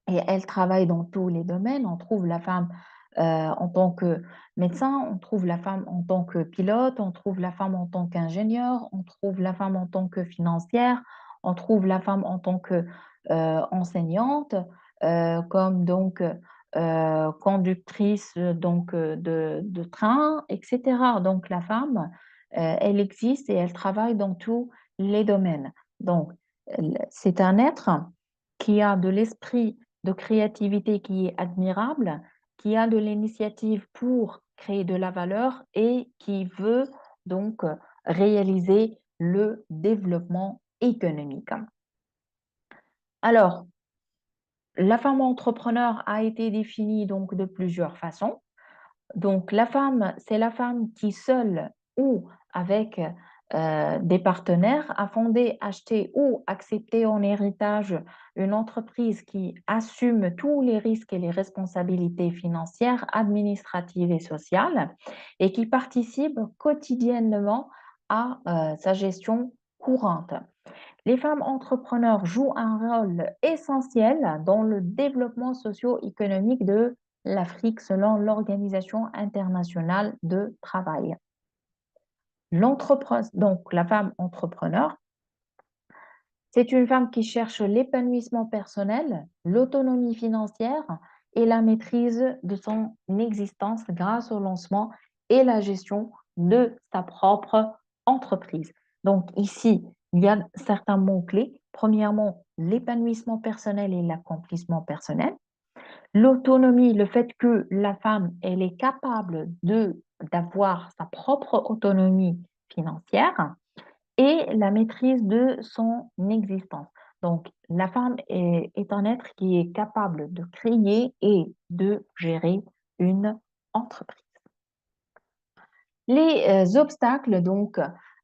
et elle travaille dans tous les domaines. On trouve la femme en tant que médecin, on trouve la femme en tant que pilote, on trouve la femme en tant qu'ingénieur, on trouve la femme en tant que financière, on trouve la femme en tant que enseignante, comme conductrice de train, etc. Donc la femme, elle existe et elle travaille dans tous les domaines. Donc c'est un être qui a de l'esprit de créativité qui est admirable, qui a de l'initiative pour créer de la valeur et qui veut donc réaliser le développement économique. Alors, la femme entrepreneur a été définie donc de plusieurs façons. Donc, la femme, c'est la femme qui seule ou avec des partenaires a fondé, acheté ou accepté en héritage une entreprise qui assume tous les risques et les responsabilités financières, administratives et sociales et qui participe quotidiennement à sa gestion courante. Les femmes entrepreneurs jouent un rôle essentiel dans le développement socio-économique de l'Afrique selon l'Organisation internationale de travail. Donc, la femme entrepreneur, c'est une femme qui cherche l'épanouissement personnel, l'autonomie financière et la maîtrise de son existence grâce au lancement et la gestion de sa propre entreprise. Donc ici, il y a certains mots-clés. Premièrement, l'épanouissement personnel et l'accomplissement personnel. L'autonomie, le fait que la femme, elle est capable d'avoir sa propre autonomie financière et la maîtrise de son existence. Donc, la femme est un être qui est capable de créer et de gérer une entreprise. Les obstacles,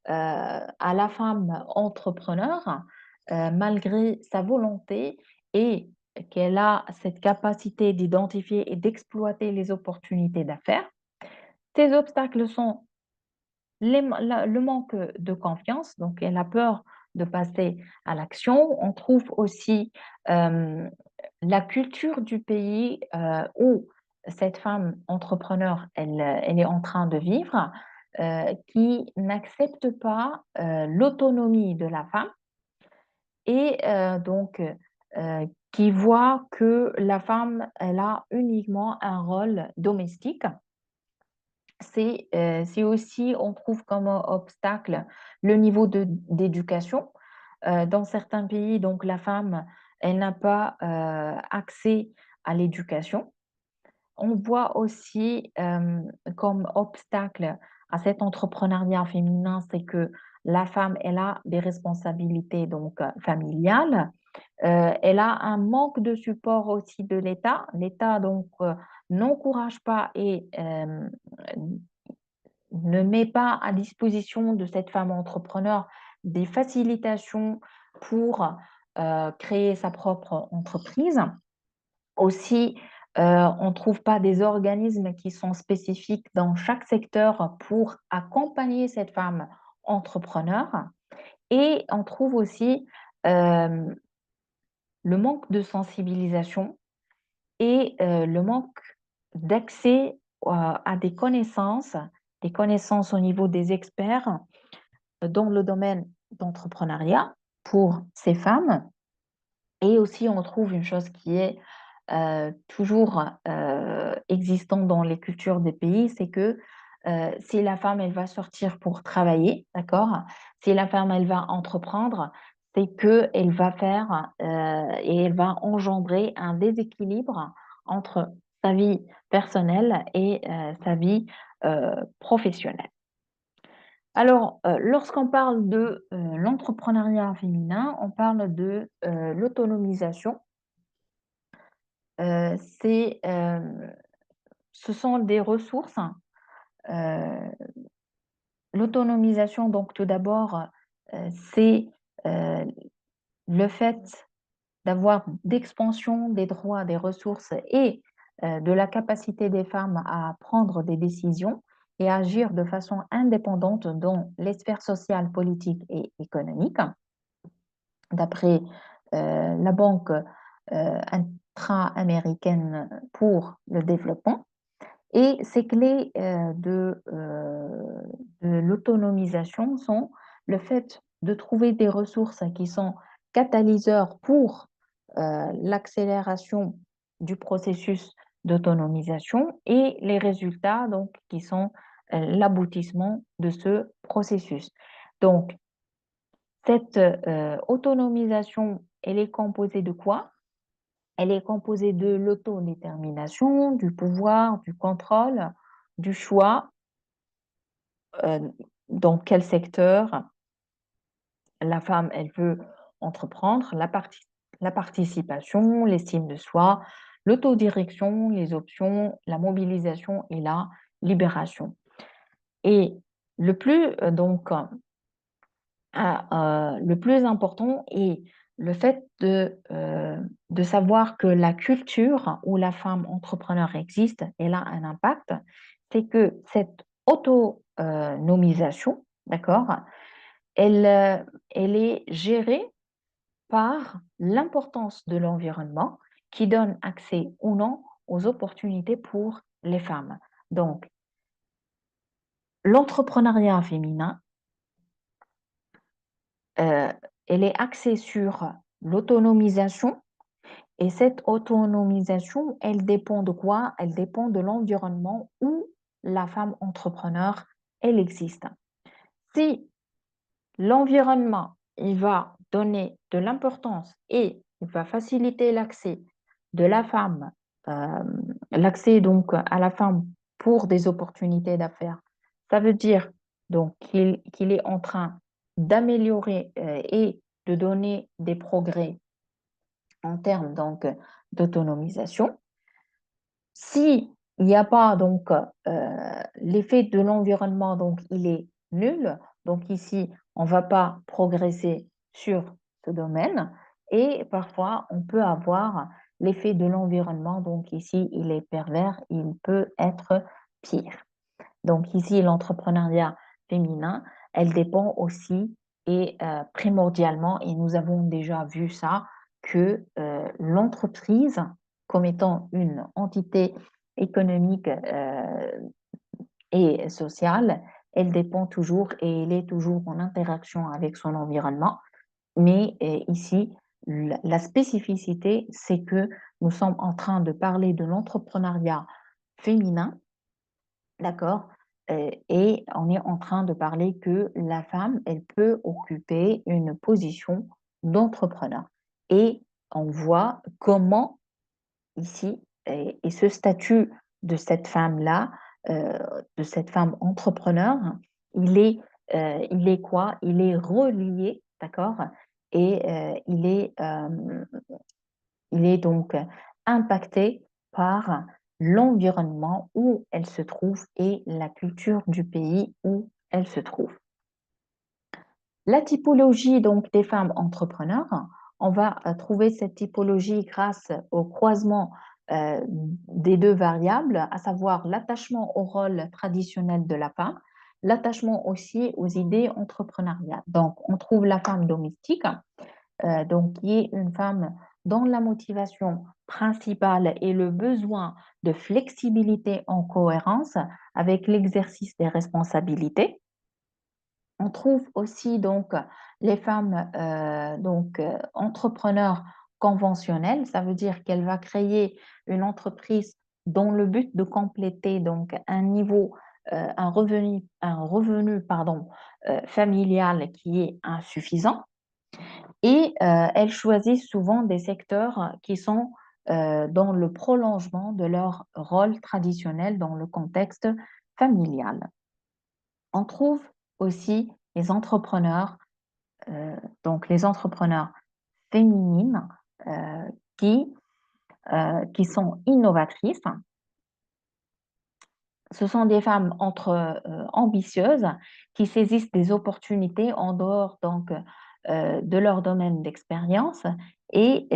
à la femme entrepreneur, malgré sa volonté et qu'elle a cette capacité d'identifier et d'exploiter les opportunités d'affaires, ces obstacles sont le manque de confiance, donc elle a peur de passer à l'action. On trouve aussi la culture du pays où cette femme entrepreneur, elle est en train de vivre, qui n'accepte pas l'autonomie de la femme et qui voit que la femme, elle a uniquement un rôle domestique. C'est aussi, on trouve comme obstacle le niveau d'éducation. Dans certains pays, donc la femme, elle n'a pas accès à l'éducation. On voit aussi comme obstacle à cet entrepreneuriat féminin, c'est que la femme, elle a des responsabilités donc familiales. Elle a un manque de support aussi de l'État. L'État donc n'encourage pas et ne met pas à disposition de cette femme entrepreneur des facilitations pour créer sa propre entreprise. Aussi, on ne trouve pas des organismes qui sont spécifiques dans chaque secteur pour accompagner cette femme entrepreneur. Et on trouve aussi le manque de sensibilisation et le manque d'accès à des connaissances au niveau des experts dans le domaine d'entrepreneuriat pour ces femmes. Et aussi, on trouve une chose qui est toujours existante dans les cultures des pays, c'est que si la femme, elle va sortir pour travailler, d'accord? Si la femme, elle va entreprendre, c'est qu'elle va faire et elle va engendrer un déséquilibre entre sa vie personnelle et sa vie professionnelle. Alors, lorsqu'on parle de l'entrepreneuriat féminin, on parle de l'autonomisation. Euh, c'est, euh, Ce sont des ressources. euh, L'autonomisation, donc tout d'abord, c'est euh, le fait d'avoir d'expansion des droits, des ressources et de la capacité des femmes à prendre des décisions et à agir de façon indépendante dans les sphères sociales, politiques et économiques. D'après la Banque intra-américaine pour le développement. Et ces clés de l'autonomisation sont le fait de trouver des ressources qui sont catalyseurs pour l'accélération du processus d'autonomisation et les résultats donc, qui sont l'aboutissement de ce processus. Donc, cette autonomisation, elle est composée de quoi? Elle est composée de l'autodétermination, du pouvoir, du contrôle, du choix, dans quel secteur la femme, elle veut entreprendre, la participation, l'estime de soi, l'autodirection, les options, la mobilisation et la libération. Et le plus, le plus important est le fait de savoir que la culture où la femme entrepreneur existe, elle a un impact, c'est que cette autonomisation, d'accord, elle est gérée par l'importance de l'environnement qui donne accès ou non aux opportunités pour les femmes. Donc, l'entrepreneuriat féminin, elle est axée sur l'autonomisation et cette autonomisation, elle dépend de quoi? Elle dépend de l'environnement où la femme entrepreneur, elle existe. Si l'environnement, il va donner de l'importance et il va faciliter l'accès de la femme, l'accès donc à la femme pour des opportunités d'affaires, ça veut dire donc qu'il est en train d'améliorer et de donner des progrès en termes donc d'autonomisation. Si il n'y a pas donc l'effet de l'environnement, donc il est nul. Donc ici, on ne va pas progresser sur ce domaine. Et parfois, on peut avoir l'effet de l'environnement. Donc ici, il est pervers, il peut être pire. Donc ici, l'entrepreneuriat féminin, elle dépend aussi et primordialement, et nous avons déjà vu ça, que l'entreprise, comme étant une entité économique et sociale, elle dépend toujours et elle est toujours en interaction avec son environnement. Mais ici, la spécificité, c'est que nous sommes en train de parler de l'entrepreneuriat féminin, d'accord, et on est en train de parler que la femme, elle peut occuper une position d'entrepreneur. Et on voit comment ici, et ce statut de cette femme-là, de cette femme entrepreneur, il est quoi? Il est relié, d'accord? Et il est donc impacté par l'environnement où elle se trouve et la culture du pays où elle se trouve. La typologie donc des femmes entrepreneurs, on va trouver cette typologie grâce au croisement des deux variables, à savoir l'attachement au rôle traditionnel de la femme, l'attachement aussi aux idées entrepreneuriales. Donc, on trouve la femme domestique, donc qui est une femme dont la motivation principale est le besoin de flexibilité en cohérence avec l'exercice des responsabilités. On trouve aussi donc les femmes entrepreneurs conventionnelles, ça veut dire qu'elle va créer une entreprise dont le but de compléter donc un niveau, un revenu pardon, familial qui est insuffisant. Et elles choisissent souvent des secteurs qui sont dans le prolongement de leur rôle traditionnel dans le contexte familial. On trouve aussi les entrepreneurs, donc les entrepreneurs féminines euh, qui, qui sont innovatrices. Ce sont des femmes ambitieuses qui saisissent des opportunités en dehors donc, de leur domaine d'expérience et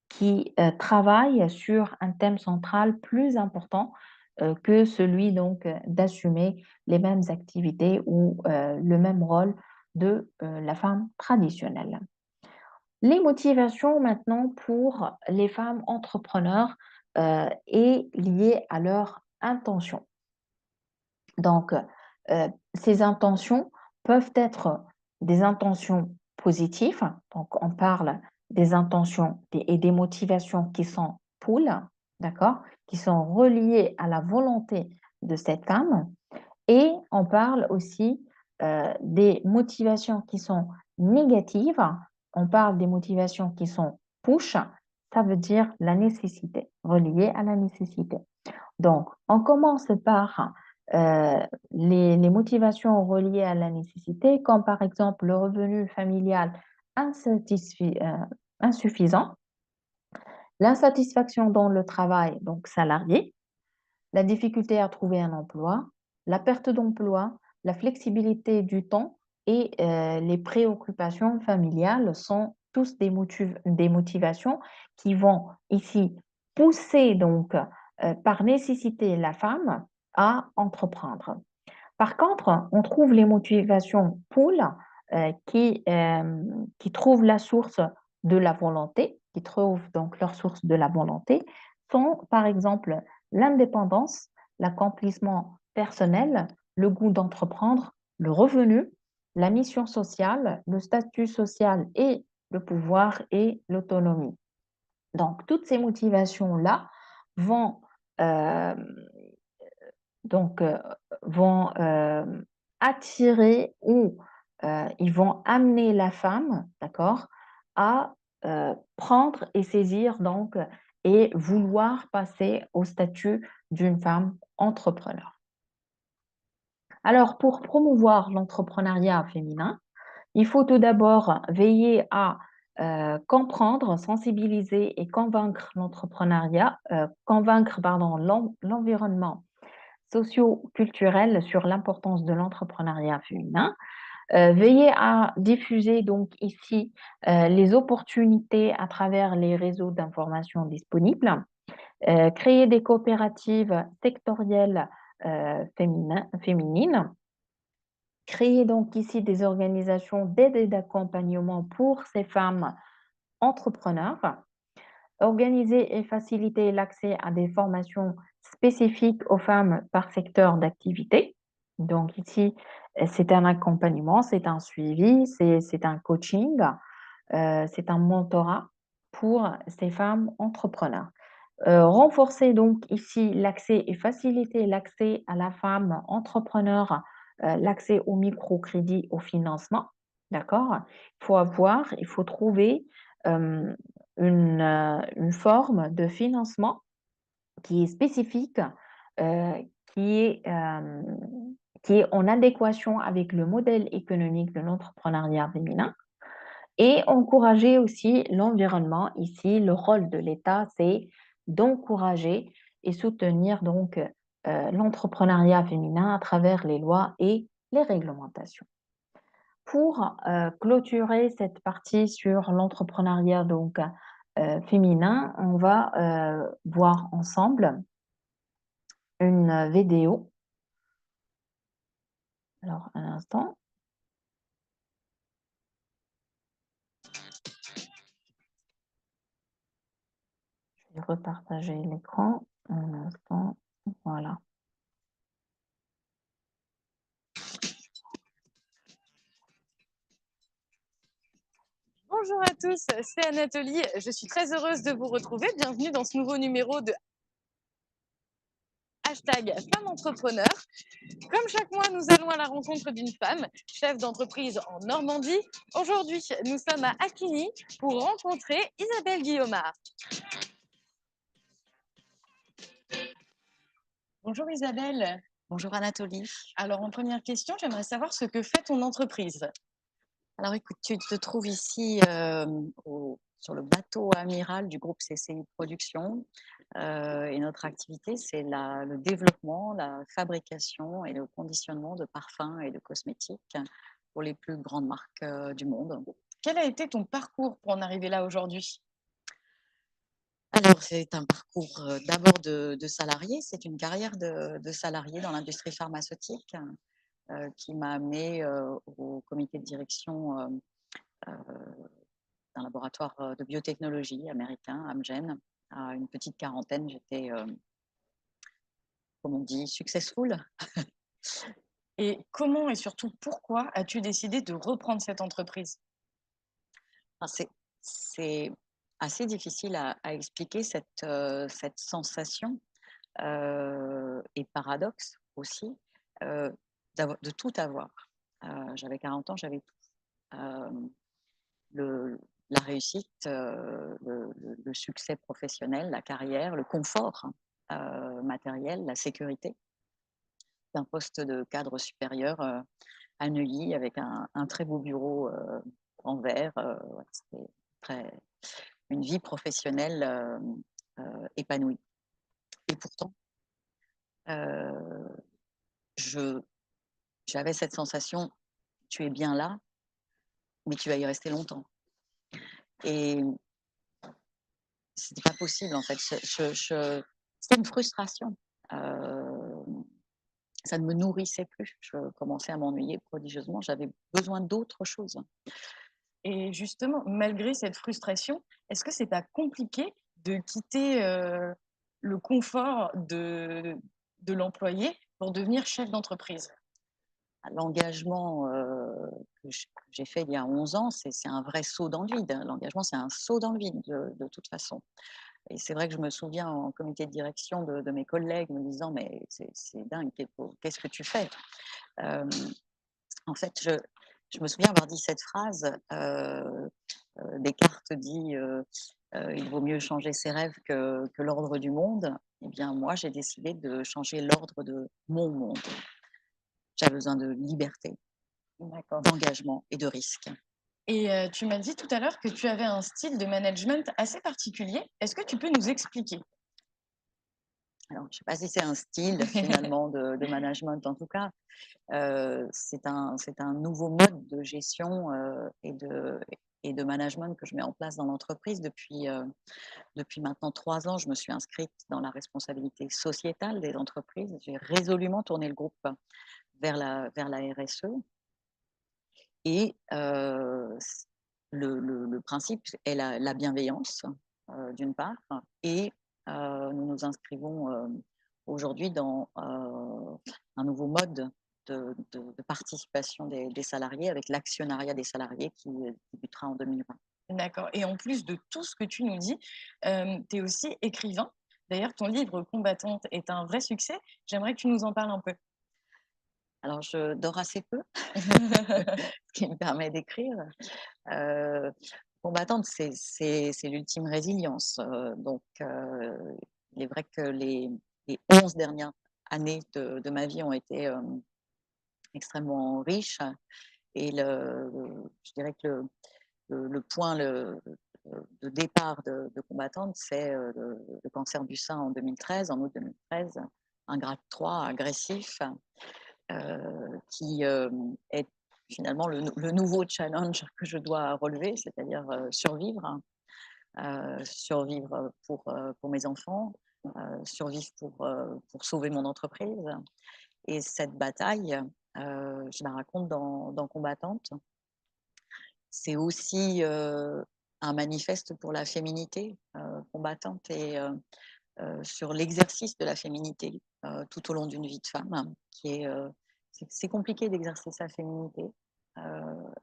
qui travaillent sur un thème central plus important que celui donc d'assumer les mêmes activités ou le même rôle de la femme traditionnelle. Les motivations maintenant pour les femmes entrepreneurs est liée à leur intention. Donc, ces intentions peuvent être des intentions positives, donc on parle des intentions et des motivations qui sont pull, d'accord, qui sont reliées à la volonté de cette femme, et on parle aussi des motivations qui sont négatives, on parle des motivations qui sont push, ça veut dire la nécessité, reliée à la nécessité. Donc, on commence par les motivations reliées à la nécessité, comme par exemple le revenu familial insuffisant, l'insatisfaction dans le travail, donc salarié, la difficulté à trouver un emploi, la perte d'emploi, la flexibilité du temps et les préoccupations familiales sont tous des motivations qui vont ici pousser donc par nécessité la femme à entreprendre. Par contre, on trouve les motivations pull qui trouvent la source de la volonté, qui trouvent donc leur source de la volonté, sont par exemple l'indépendance, l'accomplissement personnel, le goût d'entreprendre, le revenu, la mission sociale, le statut social et le pouvoir et l'autonomie. Donc, toutes ces motivations-là vont, euh, donc, vont attirer ou ils vont amener la femme, d'accord, à prendre et saisir donc et vouloir passer au statut d'une femme entrepreneur. Alors, pour promouvoir l'entrepreneuriat féminin, il faut tout d'abord veiller à comprendre, sensibiliser et convaincre l'environnement socio-culturel sur l'importance de l'entrepreneuriat féminin. Veiller à diffuser donc ici les opportunités à travers les réseaux d'information disponibles, créer des coopératives sectorielles féminines, créer donc ici des organisations d'aide et d'accompagnement pour ces femmes entrepreneurs, organiser et faciliter l'accès à des formations spécifiques aux femmes par secteur d'activité. Donc ici, c'est un accompagnement, c'est un suivi, c'est un coaching, c'est un mentorat pour ces femmes entrepreneurs. Renforcer donc ici l'accès et faciliter l'accès à la femme entrepreneur, l'accès au microcrédit, au financement, d'accord? Il faut trouver, hem, une forme de financement qui est spécifique, heu, qui est, hem, qui est en adéquation avec le modèle économique de l'entrepreneuriat féminin et encourager aussi l'environnement. Ici, le rôle de l'État, c'est d'encourager et soutenir donc, l'entrepreneuriat féminin à travers les lois et les réglementations. Pour, clôturer cette partie sur l'entrepreneuriat donc, féminin, on va, voir ensemble une vidéo. Alors, un instant. Je vais repartager l'écran. Un instant. Voilà. Bonjour à tous, c'est Anatolie. Je suis très heureuse de vous retrouver. Bienvenue dans ce nouveau numéro de hashtag Femme Entrepreneur. Comme chaque mois, nous allons à la rencontre d'une femme, chef d'entreprise en Normandie. Aujourd'hui, nous sommes à Acquigny pour rencontrer Isabelle Guillaumard. Bonjour Isabelle. Bonjour Anatolie. Alors en première question, j'aimerais savoir ce que fait ton entreprise. Alors écoute, tu te trouves ici sur le bateau amiral du groupe CCI Productions et notre activité, c'est le développement, la fabrication et le conditionnement de parfums et de cosmétiques pour les plus grandes marques du monde. Quel a été ton parcours pour en arriver là aujourd'hui? Alors, c'est un parcours d'abord de salarié, c'est une carrière de salarié dans l'industrie pharmaceutique qui m'a amenée au comité de direction d'un laboratoire de biotechnologie américain, Amgen. À une petite quarantaine, j'étais, comme on dit, successful. Et comment et surtout pourquoi as-tu décidé de reprendre cette entreprise? C'est assez difficile à expliquer cette sensation et paradoxe aussi de tout avoir. J'avais 40 ans, j'avais tout. La réussite, le succès professionnel, la carrière, le confort matériel, la sécurité d'un poste de cadre supérieur à Neuilly avec un très beau bureau en verre. C'était une vie professionnelle épanouie. Et pourtant, j'avais cette sensation, tu es bien là, mais tu vas y rester longtemps. Et c'était pas possible en fait. C'était une frustration. Ça ne me nourrissait plus. Je commençais à m'ennuyer prodigieusement. J'avais besoin d'autre chose. Et justement, malgré cette frustration, est-ce que c'est pas compliqué de quitter le confort de l'employé pour devenir chef d'entreprise? L'engagement que j'ai fait il y a 11 ans, c'est un vrai saut dans le vide. L'engagement, c'est un saut dans le vide de toute façon. Et c'est vrai que je me souviens en comité de direction de mes collègues me disant « mais c'est dingue, qu'est-ce que tu fais ?» En fait, je me souviens avoir dit cette phrase, Descartes dit il vaut mieux changer ses rêves que l'ordre du monde. Eh bien, moi, j'ai décidé de changer l'ordre de mon monde. J'avais besoin de liberté, d'engagement et de risque. Et tu m'as dit tout à l'heure que tu avais un style de management assez particulier. Est-ce que tu peux nous expliquer? Alors, je ne sais pas si c'est un style finalement de management. En tout cas, c'est un nouveau mode de gestion et de management que je mets en place dans l'entreprise. Depuis maintenant 3 ans, je me suis inscrite dans la responsabilité sociétale des entreprises. J'ai résolument tourné le groupe vers la RSE. Et le principe est la bienveillance, d'une part, et nous nous inscrivons aujourd'hui dans un nouveau mode de participation des salariés avec l'actionnariat des salariés qui débutera en 2020. D'accord. Et en plus de tout ce que tu nous dis, tu es aussi écrivain. D'ailleurs, ton livre Combattante est un vrai succès. J'aimerais que tu nous en parles un peu. Alors, je dors assez peu, ce qui me permet d'écrire. Combattante, c'est l'ultime résilience. Il est vrai que les 11 dernières années de ma vie ont été extrêmement riches. Et je dirais que le point de départ de Combattante, c'est le cancer du sein en 2013, en août 2013, un grade 3 agressif, qui est finalement le nouveau challenge que je dois relever, c'est-à-dire survivre, survivre pour mes enfants, survivre pour sauver mon entreprise. Et cette bataille, je la raconte dans Combattante. C'est aussi un manifeste pour la féminité combattante et sur l'exercice de la féminité tout au long d'une vie de femme, c'est compliqué d'exercer sa féminité.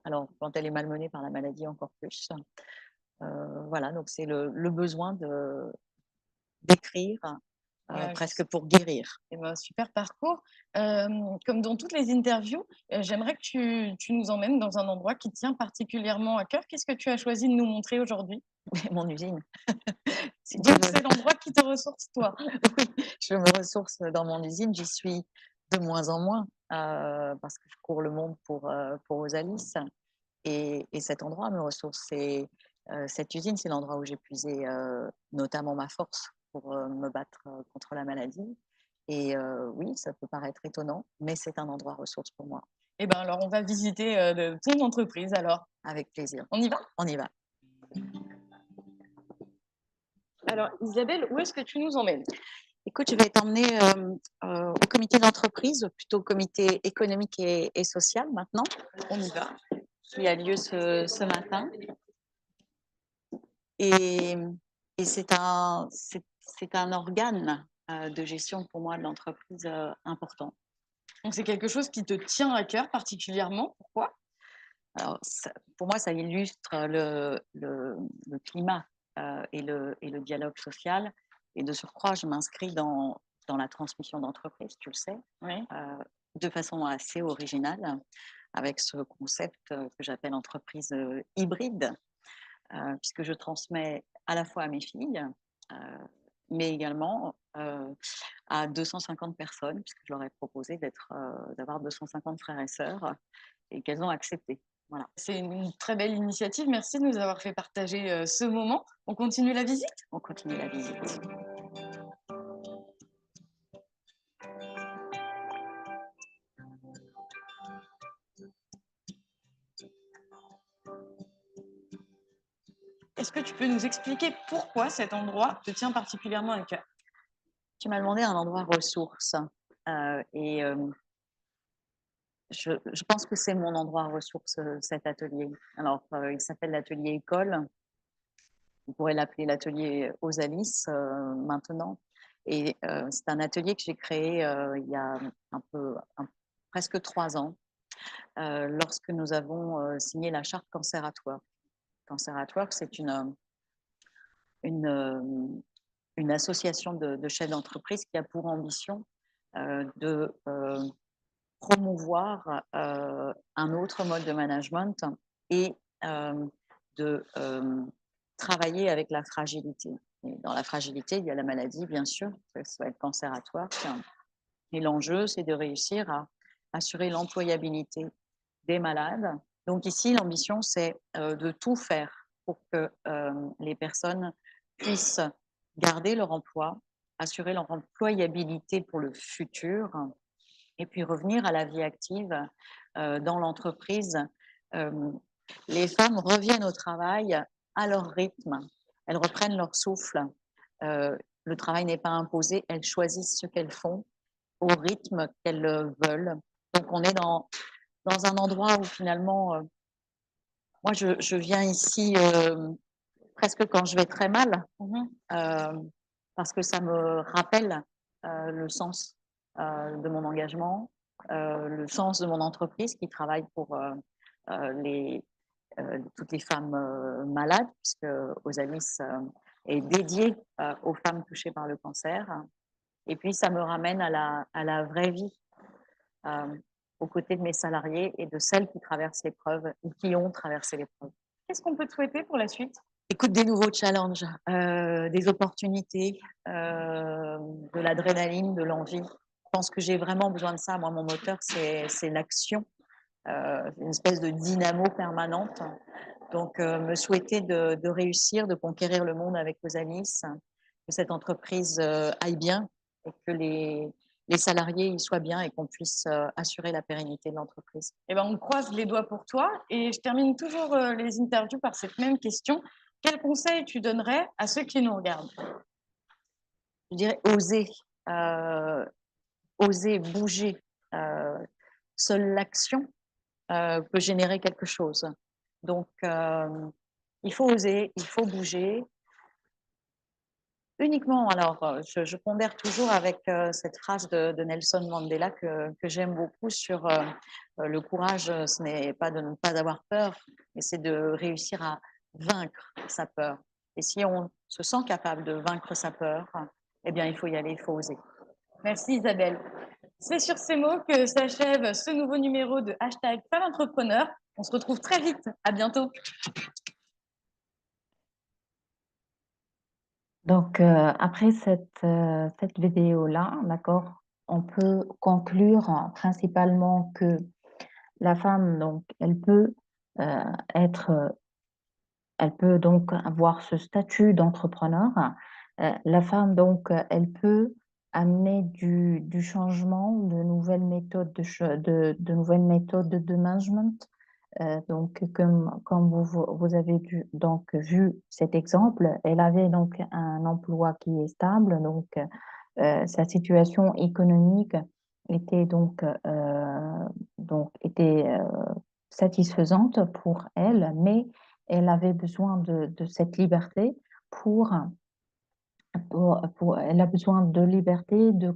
Alors, quand elle est malmenée par la maladie, encore plus. Voilà, donc c'est le besoin d'écrire presque pour guérir. Eh ben, super parcours. Comme dans toutes les interviews, j'aimerais que tu nous emmènes dans un endroit qui tient particulièrement à cœur. Qu'est-ce que tu as choisi de nous montrer aujourd'hui? Mon usine. Si tu Donc, veux. c'est l'endroit qui te ressource, toi. Oui, je me ressource dans mon usine. J'y suis de moins en moins parce que je cours le monde pour Osalis. Et cet endroit me ressource. Cette usine, c'est l'endroit où j'ai puisé notamment ma force pour me battre contre la maladie. Et oui, ça peut paraître étonnant, mais c'est un endroit ressource pour moi. Eh ben, alors, on va visiter ton entreprise, alors. Avec plaisir. On y va? On y va. Alors, Isabelle, où est-ce que tu nous emmènes? Écoute, je vais t'emmener au comité d'entreprise, plutôt au comité économique et social maintenant. On y va. Qui a lieu ce matin. Et c'est un organe de gestion pour moi de l'entreprise important. Donc, c'est quelque chose qui te tient à cœur particulièrement. Pourquoi? Alors, pour moi, ça illustre le climat et le dialogue social. Et de surcroît, je m'inscris dans la transmission d'entreprise, tu le sais, oui. De façon assez originale, avec ce concept que j'appelle entreprise hybride, puisque je transmets à la fois à mes filles, mais également à 250 personnes, puisque je leur ai proposé d'avoir 250 frères et sœurs, et qu'elles ont accepté. Voilà. C'est une très belle initiative. Merci de nous avoir fait partager ce moment. On continue la visite? On continue la visite. Est-ce que tu peux nous expliquer pourquoi cet endroit te tient particulièrement à cœur? Tu m'as demandé un endroit ressource et je pense que c'est mon endroit ressource, cet atelier. Alors, il s'appelle l'atelier école. On pourrait l'appeler l'atelier Osalis maintenant. Et c'est un atelier que j'ai créé il y a presque 3 ans, lorsque nous avons signé la charte Cancer at Work. Cancer at Work, c'est une association de chefs d'entreprise qui a pour ambition de promouvoir un autre mode de management et de travailler avec la fragilité. Et dans la fragilité, il y a la maladie, bien sûr, ça va être cancer at work. Et l'enjeu, c'est de réussir à assurer l'employabilité des malades. Donc ici, l'ambition, c'est de tout faire pour que les personnes puissent garder leur emploi, assurer leur employabilité pour le futur, et puis revenir à la vie active dans l'entreprise. Les femmes reviennent au travail à leur rythme, elles reprennent leur souffle. Le travail n'est pas imposé, elles choisissent ce qu'elles font au rythme qu'elles veulent. Donc on est dans un endroit où finalement, moi je viens ici presque quand je vais très mal, parce que ça me rappelle le sens de mon engagement, le sens de mon entreprise qui travaille pour toutes les femmes malades, puisque Osalis est dédié aux femmes touchées par le cancer. Et puis, ça me ramène à la vraie vie, aux côtés de mes salariés et de celles qui traversent l'épreuve ou qui ont traversé l'épreuve. Qu'est-ce qu'on peut te souhaiter pour la suite? Écoute, des nouveaux challenges, des opportunités, de l'adrénaline, de l'envie. Je pense que j'ai vraiment besoin de ça. Moi, mon moteur, c'est l'action, une espèce de dynamo permanente. Donc, me souhaiter de réussir, de conquérir le monde avec Osalis, que cette entreprise aille bien et que les salariés y soient bien et qu'on puisse assurer la pérennité de l'entreprise. Eh ben, on croise les doigts pour toi et je termine toujours les interviews par cette même question. Quel conseil tu donnerais à ceux qui nous regardent? Je dirais oser, oser bouger. Seule l'action peut générer quelque chose. Donc, il faut oser, il faut bouger. Uniquement, alors, je pondère toujours avec cette phrase de Nelson Mandela que j'aime beaucoup sur le courage, ce n'est pas de ne pas avoir peur, mais c'est de réussir à vaincre sa peur. Et si on se sent capable de vaincre sa peur, eh bien, il faut y aller, il faut oser. Merci Isabelle. C'est sur ces mots que s'achève ce nouveau numéro de #Femme Entrepreneur. On se retrouve très vite. À bientôt. Donc, après cette vidéo-là, d'accord, on peut conclure principalement que la femme, donc, elle peut donc avoir ce statut d'entrepreneur. La femme, donc, elle peut amener du changement, de nouvelles méthodes de nouvelles méthodes de management. Donc, comme vous avez donc vu cet exemple, elle avait donc un emploi qui est stable, donc sa situation économique était était satisfaisante pour elle, mais elle avait besoin de cette liberté elle a besoin de liberté, de,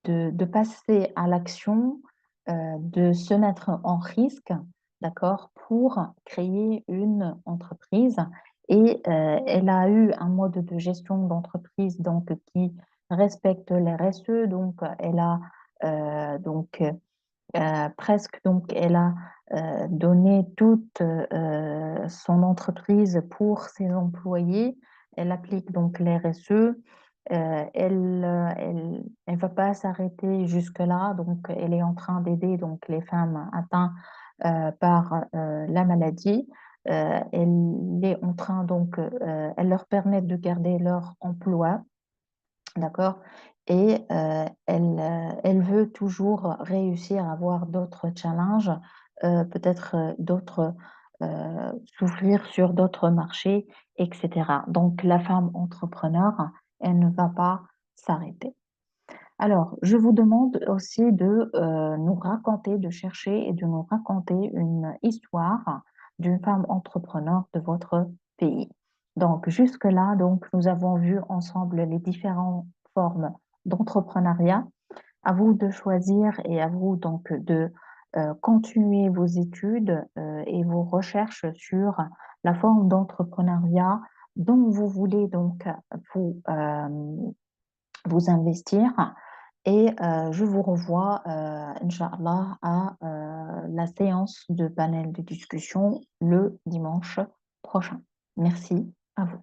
de passer à l'action, de se mettre en risque, d'accord, pour créer une entreprise. Et elle a eu un mode de gestion d'entreprise donc qui respecte les RSE, donc elle a presque donc elle a donné toute son entreprise pour ses employés. Elle applique donc les RSE. Elle va pas s'arrêter jusque-là, donc elle est en train d'aider donc les femmes atteintes par la maladie. Elle est en train donc, elle leur permet de garder leur emploi, d'accord? Et elle veut toujours réussir à avoir d'autres challenges, peut-être s'ouvrir sur d'autres marchés, etc. Donc la femme entrepreneur, elle ne va pas s'arrêter. Alors, je vous demande aussi de nous raconter, de chercher et de nous raconter une histoire d'une femme entrepreneur de votre pays. Donc, jusque-là, donc, nous avons vu ensemble les différentes formes d'entrepreneuriat. À vous de choisir et à vous donc de continuer vos études et vos recherches sur la forme d'entrepreneuriat dont vous voulez donc vous investir. Et je vous revois, Inch'Allah, à la séance de panel de discussion le dimanche prochain. Merci à vous.